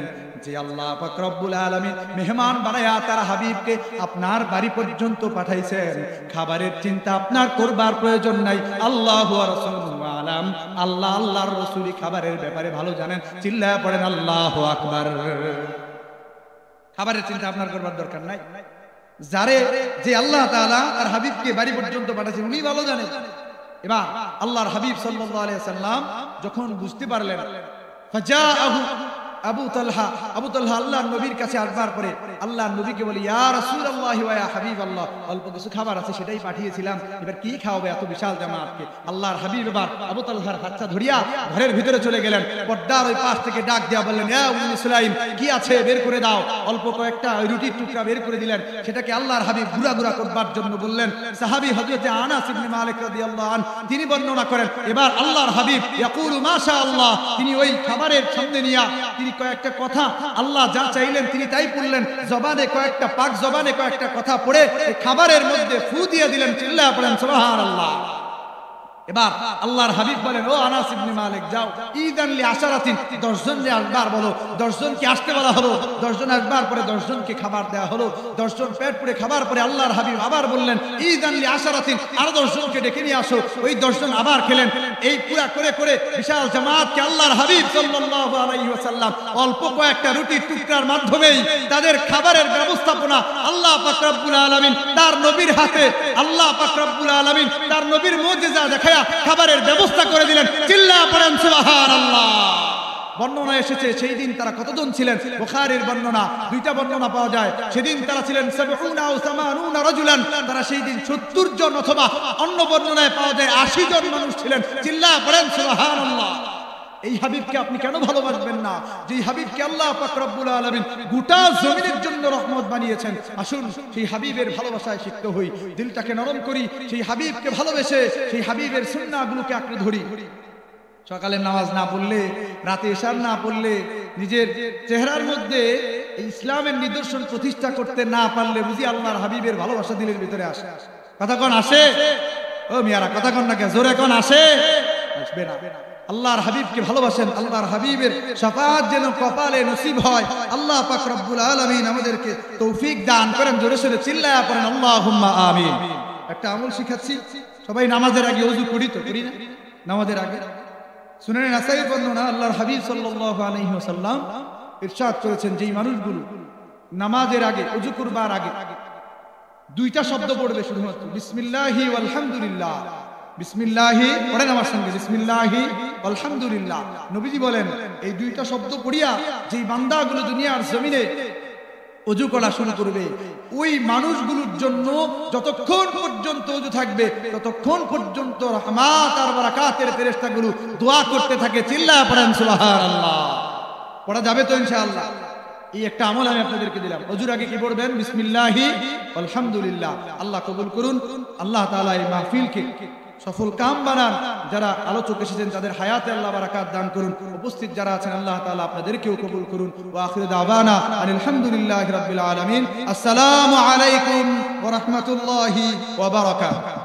যে আল্লাহ পাক রব্বুল আলামিন মেহমান বানায়া তার হাবিবকে আপনার বাড়ি পর্যন্ত পাঠাইছেন, খাবারের চিন্তা আপনার করবার প্রয়োজন নাই। আল্লাহু ওয়া রাসূলুহু আলাম, আল্লাহ আল্লাহর রাসূলই খাবারের ব্যাপারে ভালো জানেন। চিল্লায়া পড়েন আল্লাহু আকবার। খাবারের চিন্তা আপনার করবার দরকার নাই। যারে যে আল্লাহ তাআলা তার হাবিবকে বাড়ি পর্যন্ত পাঠাইছেন উনি ভালো জানেন। এবার আল্লাহর হাবিব সাল্লাল্লাহু আলাইহি সাল্লাম যখন বুঝতে পারলেন, ফাজাআহু আবু তালহা আল্লাহর নবীর কাছে আসবার পরে আল্লাহর নবীকে বলি, ইয়া রাসূলুল্লাহ ওয়া ইয়া হাবিবাল্লাহ, অল্প কিছু খাবার আছে সেটাই পাঠিয়েছিলাম, এবার কি খাওয়াবে এত বিশাল জামাতকে? আল্লাহর হাবিব এবার আবু তালহার হাতটা ধরিয়া ঘরের ভিতরে চলে গেলেন। পর্দার ওই পাশ থেকে ডাক দিয়া বললেন, ইয়া উম্মে সুলাইম, কি আছে বের করে দাও। অল্প কয়েকটা ওই রুটির টুকরা বের করে দিলেন, সেটাকে আল্লাহর হাবিব গুড়া গুড়া করবার জন্য বললেন। সাহাবী হযরত আনাস ইবনে মালিক রাদিয়াল্লাহু আনহু তিনি বর্ণনা করেন, এবার আল্লাহর হাবিব ইয়াকুলু মাশাআল্লাহ, তিনি ওই খাবারের সামনে নিয়া কয়েকটা কথা আল্লাহ যা চাইলেন তিনি তাই বললেন, জবানে কয়েকটা পাক জবানে কয়েকটা কথা পড়ে খাবারের মধ্যে ফু দিয়ে দিলেন। চিল্লায়া পড়েন সুবহানাল্লাহ। এবার আল্লাহর হাবিব বলেন, ও আনাস ইবনে মালিক, যাও ঈদান লি আশারাতিন, 10 জনকে আসবার বলো। 10 জনকে আসতে বলা হলো। 10 জন আসবার পরে 10 জনকে খাবার দেওয়া হলো। 10 জন পেট পুরে খাবার পরে আল্লাহর হাবিব আবার বললেন, ঈদান লি আশারাতিন, আর 10 জনকে ডেকে নিয়ে আসো। ওই 10 জন আবার খেলেন। এই পুরা করে করে বিশাল জামাতকে আল্লাহর হাবিব সাল্লাল্লাহু আলাইহি ওয়াসাল্লাম অল্প কয়েকটা রুটির টুকরার মাধ্যমেই তাদের খাবারের ব্যবস্থাপনা আল্লাহ পাক রব্বুল আলামিন তার নবীর হাতে, আল্লাহ পাক রব্বুল আলামিন তার নবীর মুজিজা দেখায়া খাবারের ব্যবস্থা করে দিলেন। চিল্লায়া পড়েন সুবহানাল্লাহ। বর্ণনা এসেছে সেই দিন তারা কতজন ছিলেন? বুখারীর বর্ণনা, দুইটা বর্ণনা পাওয়া যায়। সেদিন তারা ছিলেন 70 আও 80 রাজুলান, তারা সেই দিন 70 জন, অথবা অন্য বর্ণনায় পাওয়া যায় 80 জন মানুষ ছিলেন। চিল্লায়া পড়েন সুবহানাল্লাহ। এই হাবিবকে আপনি কেন ভালোবাসবেন না, যে হাবিবকে আল্লাহ পাক রব্বুল আলামিন গোটা জমিনের জন্য রহমত বানিয়েছেন? আসুন সেই হাবিবের ভালোবাসায় সিক্ত হই, দিলটাকে নরম করি, সেই হাবিবকে ভালোবেসে সেই হাবিবের সুন্নাহগুলোকে আঁকড়ে ধরি। সকালের নামাজ না পড়লে, রাতে ইশার না পড়লে, নিজের চেহারার মধ্যে ইসলামের নিদর্শন প্রতিষ্ঠা করতে না পারলে বুঝি আল্লাহর হাবিবের ভালোবাসা দিলের ভিতরে আসে? কথা কোন আসে? ও মিয়ারা কথা কোন না, কে জোরে কোন আসে? আসবে না। আল্লাহর হাবিবকে ভালোবাসেন, আল্লাহর হাবিবের শাফাআত যেন কপালে নসিব হয়। আল্লাহ পাক রব্বুল আলামিন আমাদেরকে তৌফিক দান করেন। জোরে সোরে চিল্লায়া পড়েন আল্লাহুম্মা আমিন। একটা আমল শিখাচ্ছি, সবাই নামাজের আগে ওযু করি তো, করি না? নামাজের আগে। সুনানে নাসাঈর বর্ণনা, আল্লাহর হাবিব সাল্লাল্লাহু আলাইহি ওয়াসাল্লাম ইরশাদ করেছেন, যেই মানুষগুলো নামাজের আগে, ওযু করবার আগে দুইটা শব্দ পড়বে শুধুমাত্র, বিসমিল্লাহি ওয়া আলহামদুলিল্লাহ। বিসমিল্লাহি পড়েন আমার সঙ্গে, বিসমিল্লাহি ওয়া আলহামদুলিল্লাহ। নবীজি বলেন, এই দুইটা শব্দ পড়িয়া যেই বান্দাগুলো দুনিয়ার জমিনে ওযু করা শুরু করবে, ওই মানুষগুলোর জন্য যতক্ষণ পর্যন্ত ওযু থাকবে ততক্ষণ পর্যন্ত রহমত আর বারাকাতের ফেরেশতাগুলো দোয়া করতে থাকে। চিল্লায়া পড়েন সুবহানাল্লাহ। পড়া যাবে তো ইনশাআল্লাহ? এই একটা আমল আমি আপনাদেরকে দিলাম। ওযুর আগে কি পড়বেন? বিসমিল্লাহি ওয়া আলহামদুলিল্লাহ। আল্লাহ কবুল করুন। আল্লাহ তাআলা এই মাহফিলকে সফল কাম বানান। যারা আলোচক এসেছেন তাদের হায়াতে আল্লাহ বারাকাত দান করুন। উপস্থিত যারা আছেন আল্লাহ তাআলা আপনাদেরকেও কবুল করুন। ওয়া আখিরু দাওয়ানা আলহামদুলিল্লাহি রাব্বিল আলামিন। আসসালামু আলাইকুম ওয়া রাহমাতুল্লাহি ওয়া বারাকাতুহু।